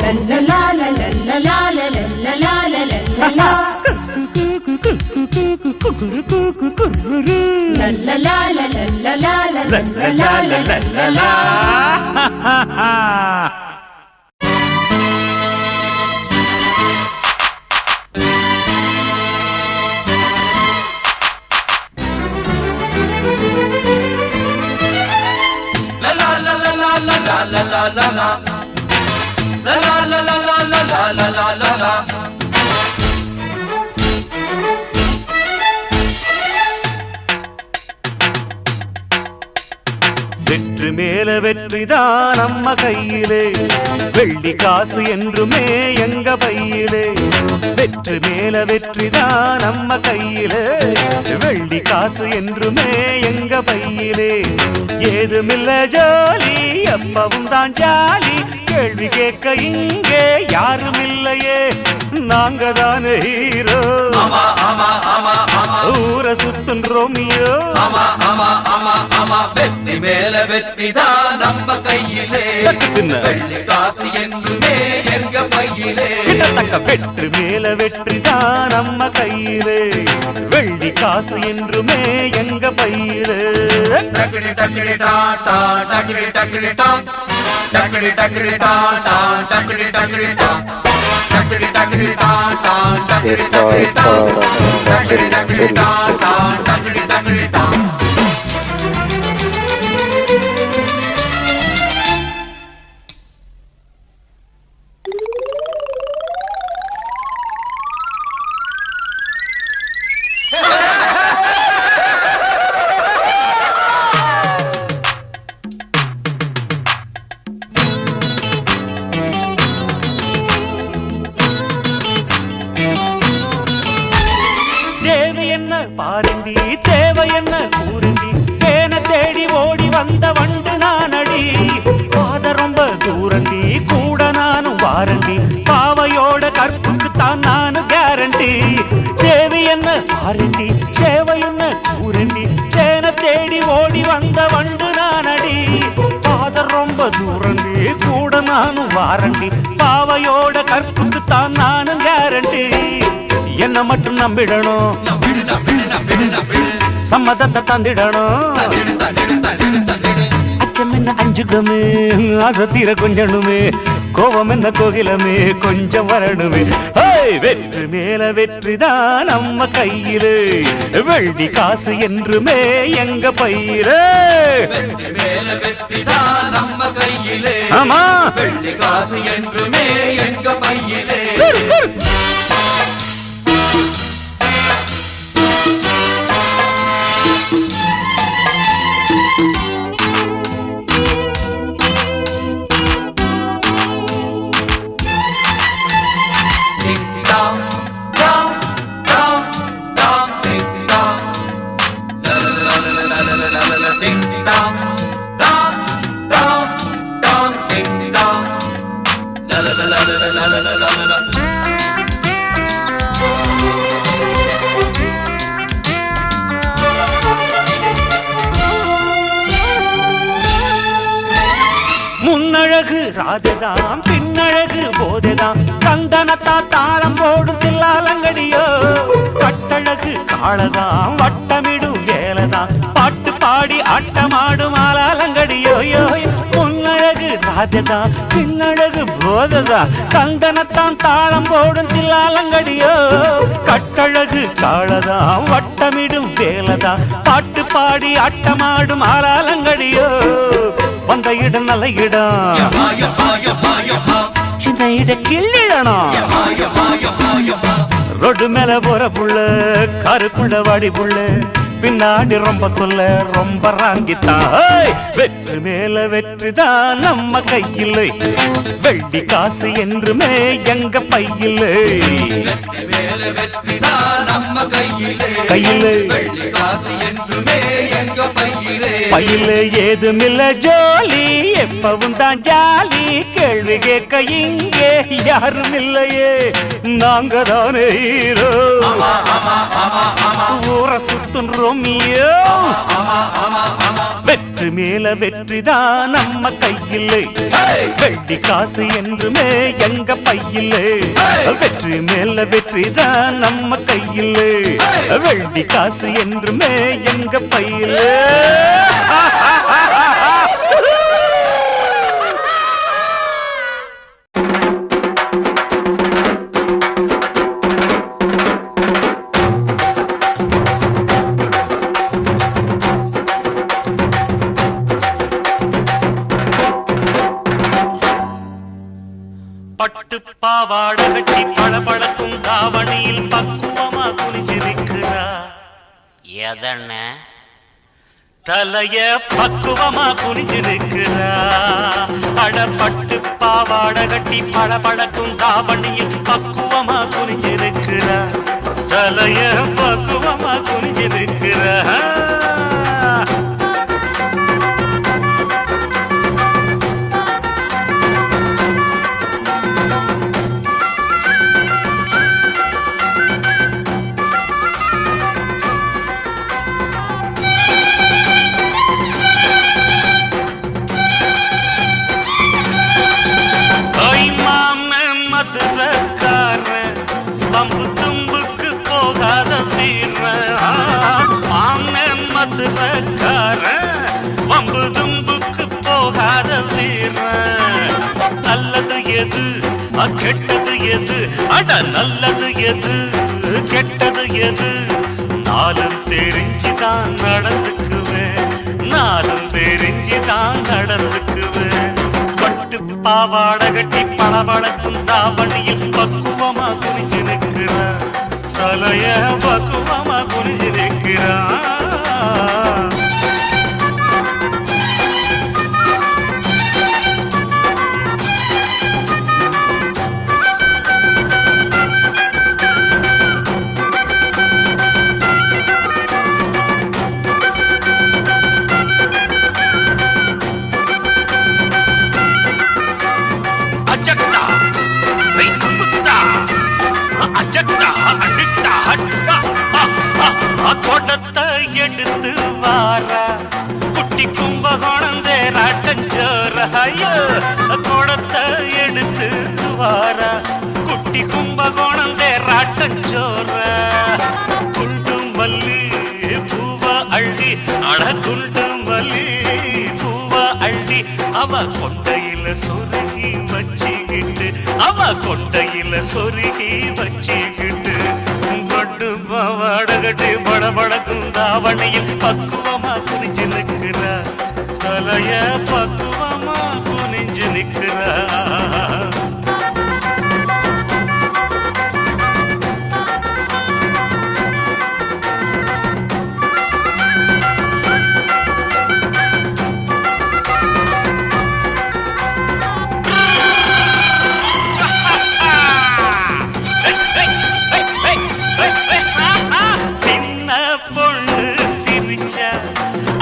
la la la la la la la la la la la la la வெற்றி மேல வெற்றிதான் நம்ம கையிலே, வெள்ளி காசு என்றுமே எங்க பையிலே. வெற்றி மேல வெற்றிதான் நம்ம கையிலே, வெள்ளி காசு என்றுமே எங்க பையிலே. ஏதுமில்ல ஜாலி, எப்பவும் தான் ஜாலி, கேள்வி கேட்க இங்கே யாரும் இல்லையே, நாங்க தானே ஹீரோ. ஊரை சுத்தும் ரோமியோ. வெற்றி மேல வெற்றிதான் நம்ம கையிலே, வெள்ளி காசு என்றுமே எங்க பையிலே. வெற்றி மேல வெற்றிதான் நம்ம கையிலே, வெள்ளி காசு என்றுமே எங்க பையிலே. டக்கிடி டக்கிடி டாடா டக்கிடி டக்கிடி டாம், டக்கிடி டக்கிடி டாடா டக்கிடி டக்கிடி டாம், டக்கிடி டக்கிடி டாடா டக்கிடி டக்கிடி டாம், டக்கிடி டக்கிடி டாடா டக்கிடி டக்கிடி டாம். தேவை என்ன பாருண்டி, தேவை என்ன கூறுண்டி, தேன தேடி ஓடி வந்த வண்டு நானடி. பாத ரொம்ப தூரண்டி, கூட நானும் வாரண்டி, பாவையோட கற்புக்கு தான் நானும் கேரண்டி. தேவை என்ன பாருண்டி, தேவை என்ன கூறுண்டி, தேன தேடி ஓடி வந்த வண்டு நானடி. பாத ரொம்ப தூரண்டி, கூட நானும் வாரண்டி, பாவையோட கற்புக்கு தான் நானும் கேரண்டி. என்ன மட்டும் நம்பிடணும், சம்மதத்தை தந்திடணும். அச்சம் என்ன அஞ்சுகமே, ஆசை தீர கொஞ்சணுமே, கோபம் என்ன கோகிலமே கொஞ்சம் வரணுமே. வெற்றி மேல வெற்றிதான் நம்ம கையிலே, வெள்ளி காசு என்றுமே எங்க பையிலே. வெற்றி மேல வெற்றிதான் நம்ம கையிலே, ஆமா வெள்ளி காசு என்றுமே எங்க பையிலே. முன்னழகு ராஜதாம், பின்னழகு போதைதாம், கந்தனத்தா தாளம் போடும் தில்லாலங்கடியோ. கட்டழகு காளதாம், வட்டமிடும் வேலைதான், பாட்டு பாடி ஆட்டமாடும் ஆளாலங்கடியோ. முன்னழகு ராஜதாம், பின்னழகு போதைதான், கந்தனத்தான் தாளம் போடும் தில்லாலங்கடியோ. கட்டழகு காளதாம், வட்டமிடும் வேலைதான், பாட்டு பாடி ஆட்டமாடும் ஆளாலங்கடியோ. வந்த இடம் நல்ல இடம், சின்ன இட கிள்ளிடணும். ரோடு மேல போற புள்ள, காருக்குள்ள வாடி புள்ள, பின்னாடி ரொம்ப தொல்ல ரொம்ப ராங்கித்தான். வெற்றி மேல வெற்றிதான் நம்ம கையிலே, வெள்ளி காசு என்றுமே எங்க பையிலே. கையிலே பையிலே ஏதுமில்ல ஜோலி, எப்பவும் தான் ஜாலி, கேள்வி கேட்க இங்கே யாரும் இல்லையே, நாங்க தானே ஹீரோ. ஊரை சுத்தும் ரோமியோ. வெற்றி மேல வெற்றிதான் நம்ம கையிலே, வெட்டி காசு என்றுமே எங்க பையிலே. வெற்றி மேல வெற்றிதான் நம்ம கையிலே, வெட்டி காசு என்றுமே எங்க பையிலே. பட்டு பாவாடை கட்டி பளபளக்கும் தாவணியில் பக்குவமா குனிஞ்சிருக்கிறா. எதன தலைய பக்குவமா குனிஞ்சிருக்கிறா. அட பட்டு பாவாடை கட்டி பளபளக்கும் தாவணியில் பக்குவமா குனிஞ்சிருக்கிறா. தலைய பக்குவமா குனிஞ்சிருக்கிறா. பம்பு தும்புக்கு போகாத வீர மதுரக்கார, பம்பு தும்புக்கு போகாத வீர. நல்லது எது கெட்டது எது, அட நல்லது எது கெட்டது எது, நாளும் தெரிஞ்சுதான் நடந்துக்குவேன், நாளும் தெரிஞ்சுதான் நடந்துக்குவேன். பட்டு பாவாடை கட்டி பளபளக்கும் தாவணியில் பக்குவமா குனிஞ்சு நிற்கிறா. தலைய பக்குவமா குனிஞ்சு நிற்கிறா. கொடத்தை எடுத்து வாரா குட்டி கும்பகோணம் தேராட்டஞ்சோர. கொடத்தை எடுத்து வாரா குட்டி கும்பகோணம் தேராட்டஞ்சோர. குண்டும் மல்லி பூவ அள்ளி, அட குண்டும் மல்லி பூவ அள்ளி, அவ கொண்டையில சொருகி வச்சுக்கிட்டு, அவ கொண்டையில சொருகி வச்சுக்கிட்டு. பட்டு பாவாடை கட்டி பளபளக்கும் தாவணியில் பக்குவமா குனிஞ்சு நிற்கிறா. தலைய பக்குவமா குனிஞ்சு நிற்கிறா.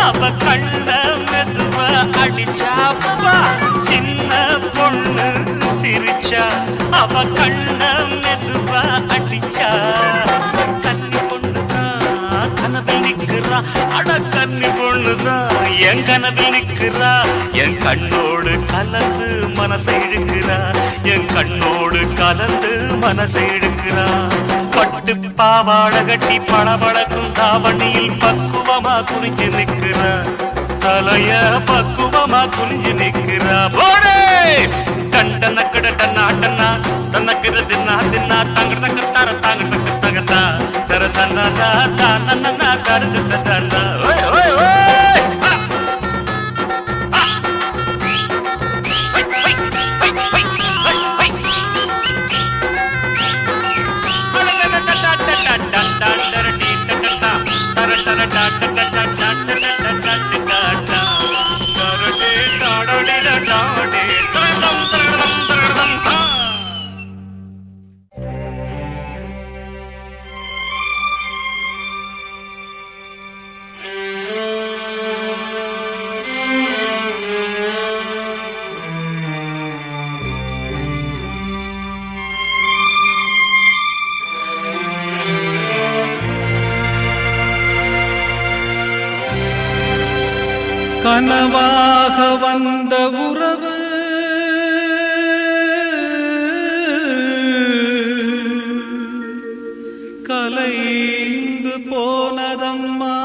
அவ கண்ண மெதுவா அடிச்சா, சின்ன பொண்ணு சிரிச்சா. அவ கண்ண மெதுவா அடிச்சா. கன்னி பொண்ணுதான் கனவில் நிக்கிறா. அட கன்னி பொண்ணுதான் என் கனவில் நிக்கிறா. என் கண்ணோடு கலந்து மனசை இழுக்கிறா. என் கண்ணோடு கலந்து மனசை இழுக்கிறா. பட்டு பாவாடை கட்டி பளபளக்கும் தாவணியில் பக்குவமா குனிஞ்சு நிற்கிறா. தலைய பக்குவமா குனிஞ்சு நிற்கிறா. போடே கண்ட நக்கட டன்னா தன்னக்கிற தின்னா தின்னா தங்க தக்க தர தாங்க தக்க தகத்தா தர தன்னா தானா கருது தன்னா. ஓய் ஓய் ஓய் கனவாக வந்த உறவு கலைந்து போனதம்மா.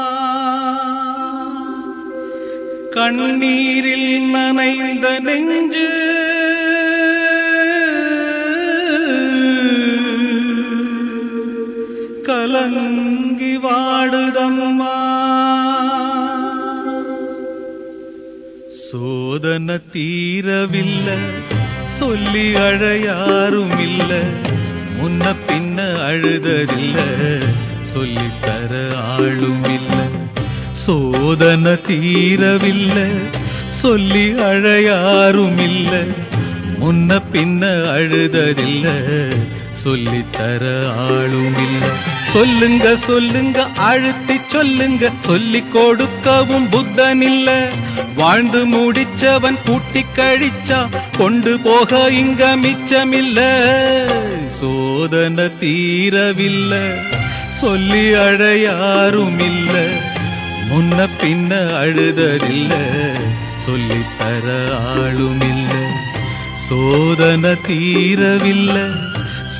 கண்ணீரில் நனைந்த நெஞ்சு கலங்கி வாடுதம்மா. சோதனை தீரவில்லை, சொல்லி அழ யாரும் இல்ல, முன்ன பின்ன அழுததில்ல, சொல்லித்தர ஆளும் இல்ல. சோதனை தீரவில்லை, சொல்லி அழ யாரும் இல்ல, முன்ன பின்ன அழுததில்ல, சொல்லித்தர ஆளும் இல்ல. சொல்லுங்க சொல்லுங்க அழுத்தி சொல்லுங்க, சொல்லி கொடுக்கவும் புத்தன் இல்ல. வாழ்ந்து முடிச்சவன் கூட்டி கழிச்சா கொண்டு போக இங்க மிச்சமில்ல. சோதனை தீரவில்லை, சொல்லி அழ யாரும் இல்ல, முன்ன பின்ன அழுததில்ல, சொல்லித்தர ஆளும் இல்ல. சோதனை தீரவில்லை,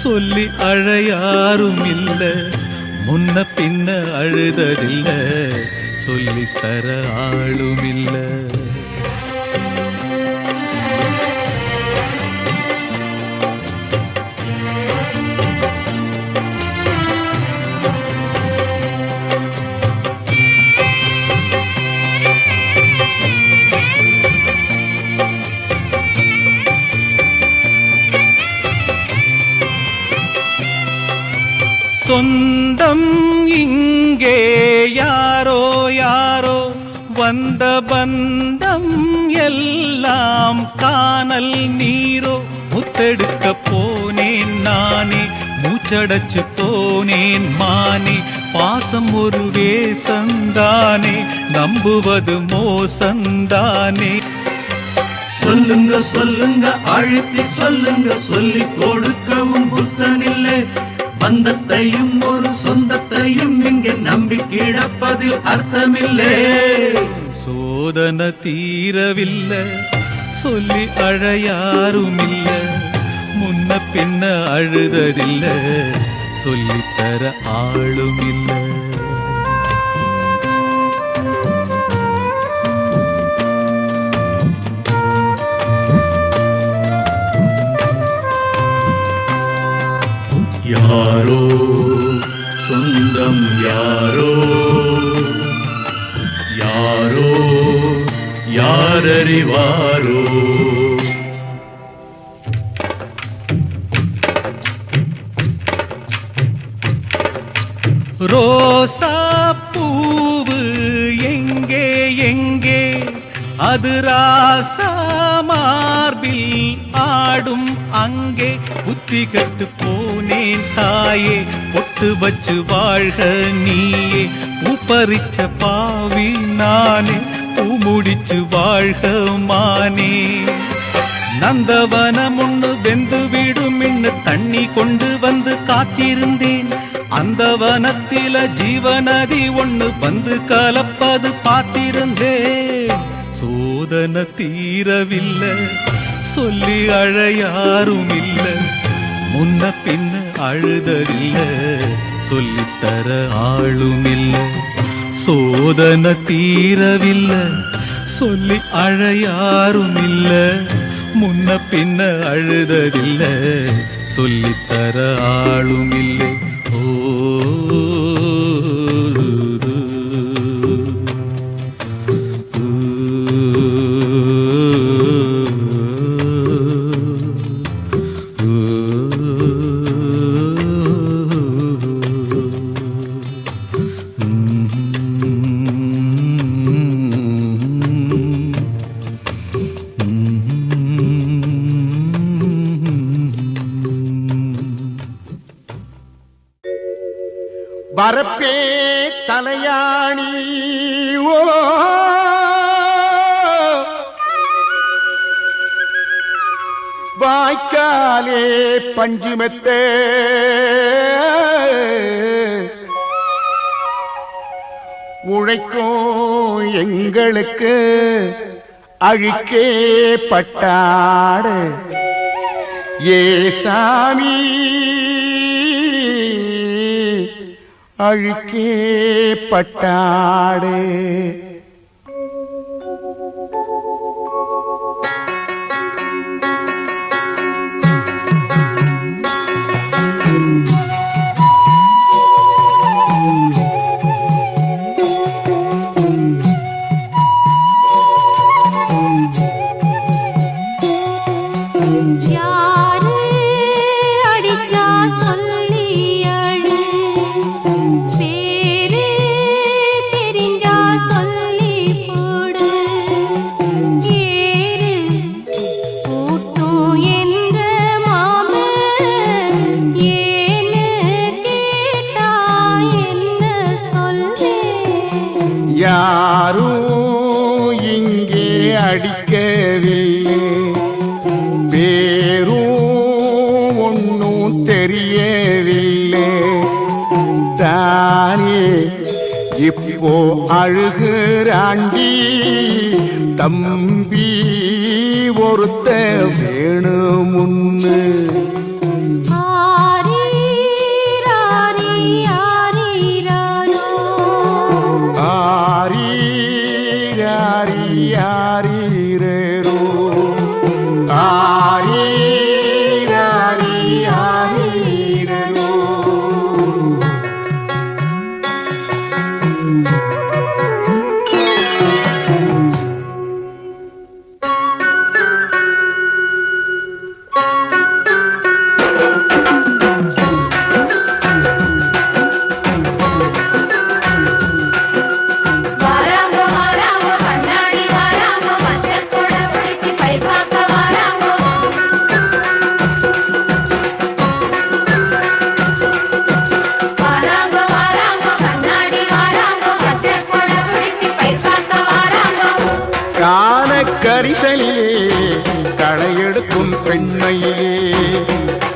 சொல்லி அழ யாரும் இல்ல, முன்ன பின்ன அழுததில்ல, சொல்லித்தர ஆளும் இல்ல. சொந்தம் இங்கே யாரோ யாரோ, வந்த பந்தம் எல்லாம் காணல் நீரோ. முத்தெடுக்க போனேன் நானே, மூச்சடைச்சு போனேன் மானே. பாசம் ஒரு வேசந்தானே, நம்புவது மோசந்தானே. சொல்லுங்க சொல்லுங்க அழுத்தி சொல்லுங்க, சொல்லி கொடுக்கவும் புத்தனில்லை. பந்தத்தையும் ஒரு சொந்தத்தையும் இங்கே நம்பி கிடப்பதில் அர்த்தமில்லை. சோதனை தீரவில்லை, சொல்லி அழ யாரும் இல்ல, முன்ன பின்ன அழுததில்ல, சொல்லித்தர ஆளும் இல்ல. யாரோ சொந்தம் யாரோ, யாரோ யாரறிவாரோ. ரோசா பூவு எங்கே எங்கே, அது ராசா மார்பில் ஆடும் அங்கே. புத்தி கட்டு போனேன் தாயே, பொட்டு வச்சு வாழ்க நீயே. பூப்பறிச்ச பாவி நானே, பூ முடிச்சு வாழ்க மானே. நந்தவனம் ஒண்ணு வெந்து விடும் இன்னு தண்ணி கொண்டு வந்து காத்திருந்தேன். அந்த வனத்தில ஜீவநதி ஒண்ணு வந்து கலப்பது பார்த்திருந்தேன். சோதனை தீரவில்லை, சொல்லி அழ யாரும் இல்ல, முன்ன பின்ன அழுததில்ல, சொல்லித்தர ஆளும் இல்ல. சோதனை தீரவில்லை, சொல்லி அழ யாரும் இல்ல, முன்ன பின்ன அழுததில்ல, சொல்லித்தர ஆளும் இல்லை. வரப்பே தலையாணி ஓ, வாய்க்காலே பஞ்சுமெத்தே, உழைக்கும் எங்களுக்கு அழிக்கே பட்டாடு ஏசாமி அழிக்கே பட்டாடு. யாரு அடிச்சா சொல்லி அழு, பேரு தெரிஞ்சா சொல்லி போடு. ஏறு கூட்டும் என்ற மாமன் ஏன்னு கேட்டா என்ன சொல்வேன்? யாரும் இங்கே அடிக்கவில்லை, பேரும் ஒன்னும் தெரியவில்லை தானே இப்போ அழுகிறாண்டி தம்பி ஒருத்த வேணுமுன்னு. ஆரீராரி ஆரீராரோ, ஆரீராரி ஆரீரேரோ, ஆரீராரி ஆரீரேரோ. வாராங்கோ வாராங்கோ கண்ணாடி வாராங்கோ, மஞ்சள் கொடை பிடிச்சி பை பார்க்க வாராங்கோ. வாராங்கோ வாராங்கோ கண்ணாடி வாராங்கோ, மஞ்சள் கொடை பிடிச்சி பை பார்க்க வாராங்கோ. கால கரிசலிலே களையெடுக்கும் பெண்மையிலே,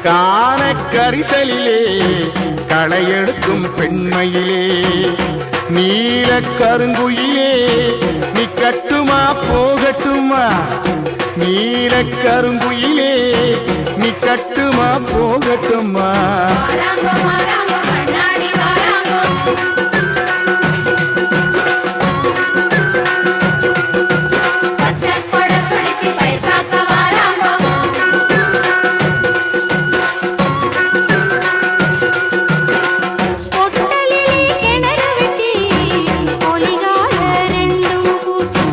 கால கரிசலிலே களையெடுக்கும் பெண்மையிலே, நீல கருங்குயிலே நீ கட்டுமா போகட்டுமா, நீல கருங்குயிலே நீ கட்டுமா போகட்டுமா. வாராங்கோ வாராங்கோ கண்ணாடி வாராங்கோ, மஞ்சள் கொடை பிடிச்சி பை பார்க்க வாராங்கோ. பொட்டலிலே கிணறு வெட்டி பொலிகால ரெண்டும் கூட்டி,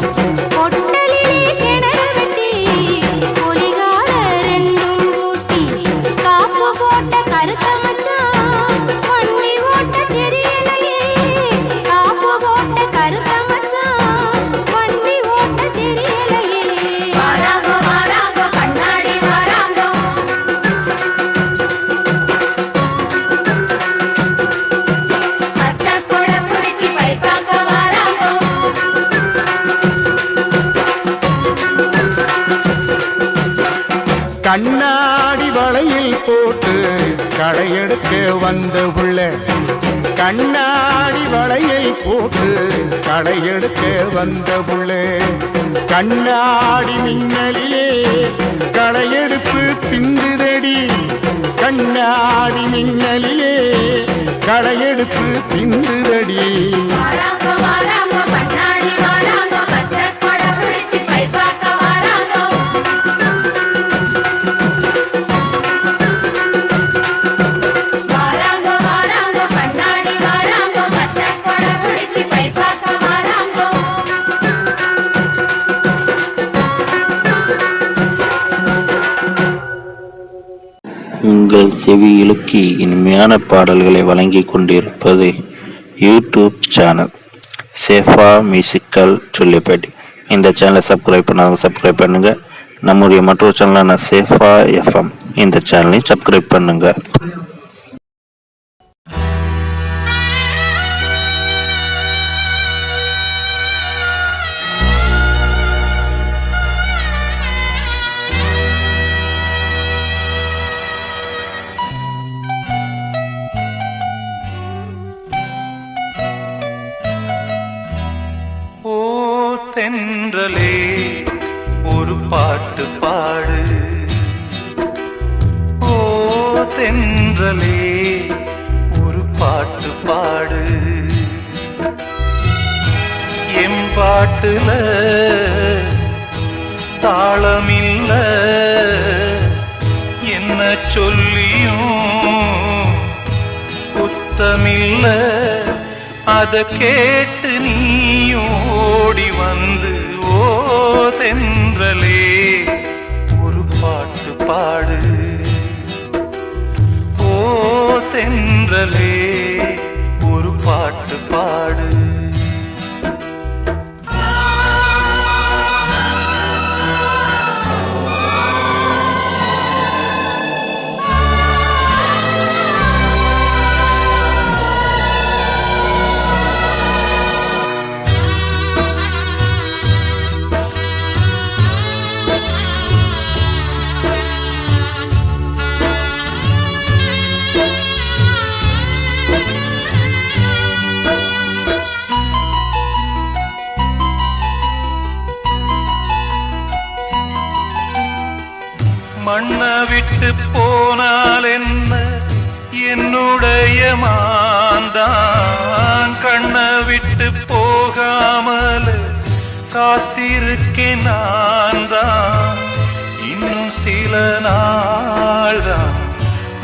பொட்டலிலே கிணறு வெட்டி பொலிகால ரெண்டும் கூட்டி, காப்பு போட்ட கருத்த மச்சான் வண்டி ஓட்ட தெரியலையே, காப்பு போட்ட கருத்த மச்சான் வண்டி ஓட்ட தெரியலையே. வாராங்கோ வாராங்கோ கண்ணாடி வாராங்கோ, மஞ்சள் கொடை பிடிச்சி பை பார்க்க வாராங்கோ. கண்ணாடி வளையில் போட்டு களையெடுக்க வந்த புள்ள, கண்ணாடி வளையில் போட்டு களையெடுக்க வந்த புள்ள, கண்ணாடி மின்னலிலே களையெடுப்பு பிந்துதடி, கண்ணாடி மின்னலிலே களையெடுப்பு பிந்துதடி. வாராங்கோ வாராங்கோ கண்ணாடி வாராங்கோ, மஞ்சள் கொடை பிடிச்சி பை பார்க்க வாராங்கோ. வாராங்கோ வாராங்கோ கண்ணாடி வாராங்கோ, மஞ்சள் கொடை பிடிச்சி பை பார்க்க வாராங்கோ. உங்கள் செவிகளுக்கு இனிமையான பாடல்களை வழங்கிக் கொண்டிருப்பது யூடியூப் சேனல் சேஃபா மியூசிக்கல் சொல்லிப்பேட்டி. இந்த சேனலை சப்ஸ்கிரைப் பண்ணாங்க சப்ஸ்கிரைப் பண்ணுங்க. நம்முடைய மற்றொரு சேனலான சேஃபா எஃப்எம், இந்த சேனலையும் சப்ஸ்கிரைப் பண்ணுங்க. தென்றலே ஒரு பாட்டு பாடு, ஓ தென்றலே ஒரு பாட்டு பாடு. எம்பாட்டுல தாளமில்ல என்ன சொல்லியும் குத்தமில்ல, அத கேட்டு நீயும் ஓடி வந்து ஓ தென்றலே ஒரு பாட்டு பாடு, ஓ தென்றலே ஒரு பாட்டு பாடு. மண்ணை விட்டு போனால் என்ன என்னுடைய மாந்தான், கண்ணை விட்டு போகாமல் காத்திருக்கேன் நான் தான். இன்னும் சில நாள் தான்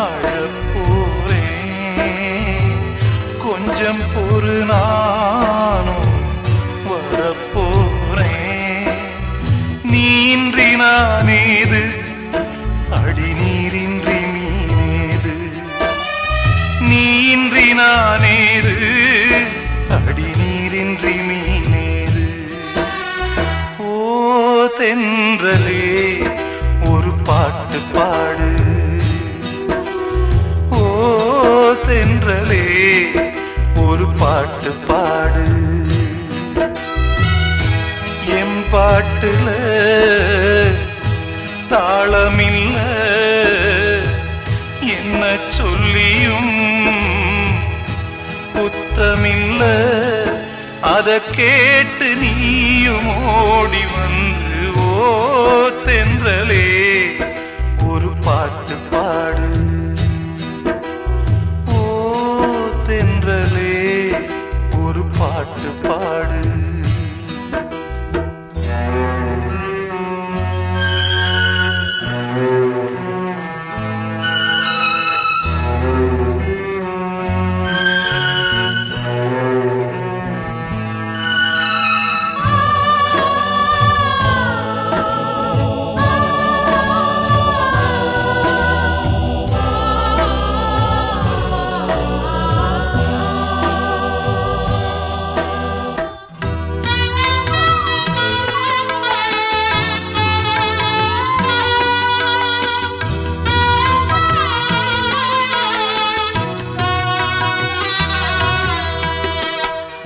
அழப்போறேன், கொஞ்சம் பொறு நானும் வரப்போறேன். நீன்றி நானேது அடி நீரின்றி மீனேது, நீன்றி நானேது அடி நீரின்றி மீனேது. ஓ தென்றலே ஒரு பாட்டு பாடு, ஓ தென்றலே ஒரு பாட்டு பாடு. எம் பாட்டுல தாளமில்ல என்ன சொல்லியும் குத்தமில்ல, அத கேட்டு நீயும் ஓடி வந்து ஓ தென்றலே ஒரு பாட்டு பாடு, ஓ தென்றலே ஒரு பாட்டு பாடு.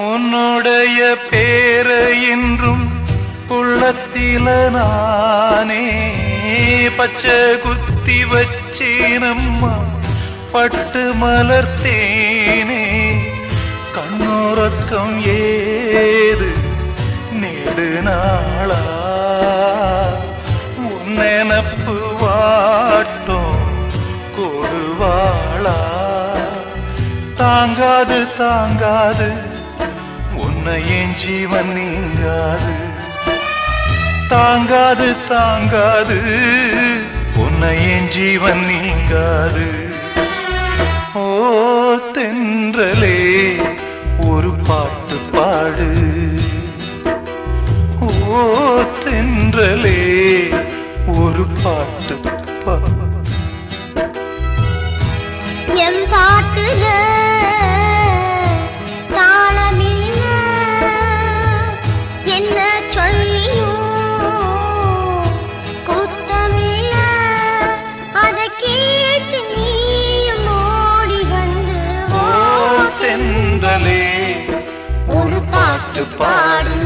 உன்னுடைய பேர என்றும் உள்ளத்தில நானே பச்சை குத்தி வச்சேனம்மா பட்டு மலர்த்தேனே. கண்ணுறக்கம் ஏது நெடு நாளா உன்னெனப்பு வாட்டும் கொடுவாளா. தாங்காது தாங்காது உன்னை என் ஜீவன் நீங்காது, தாங்காது தாங்காது உன்னை என் ஜீவன் நீங்காது. ஓ தென்றலே ஒரு பாட்டு பாடு, ஓ தென்றலே ஒரு பாட்டு பாடு. என் பாட்டுல தாளமில்ல என்ன சொல்லியும் குத்தமில்ல, அத கேட்டு நீயும் ஓடி வந்து ஓ தென்றலே ஒரு பாட்டு பாடு.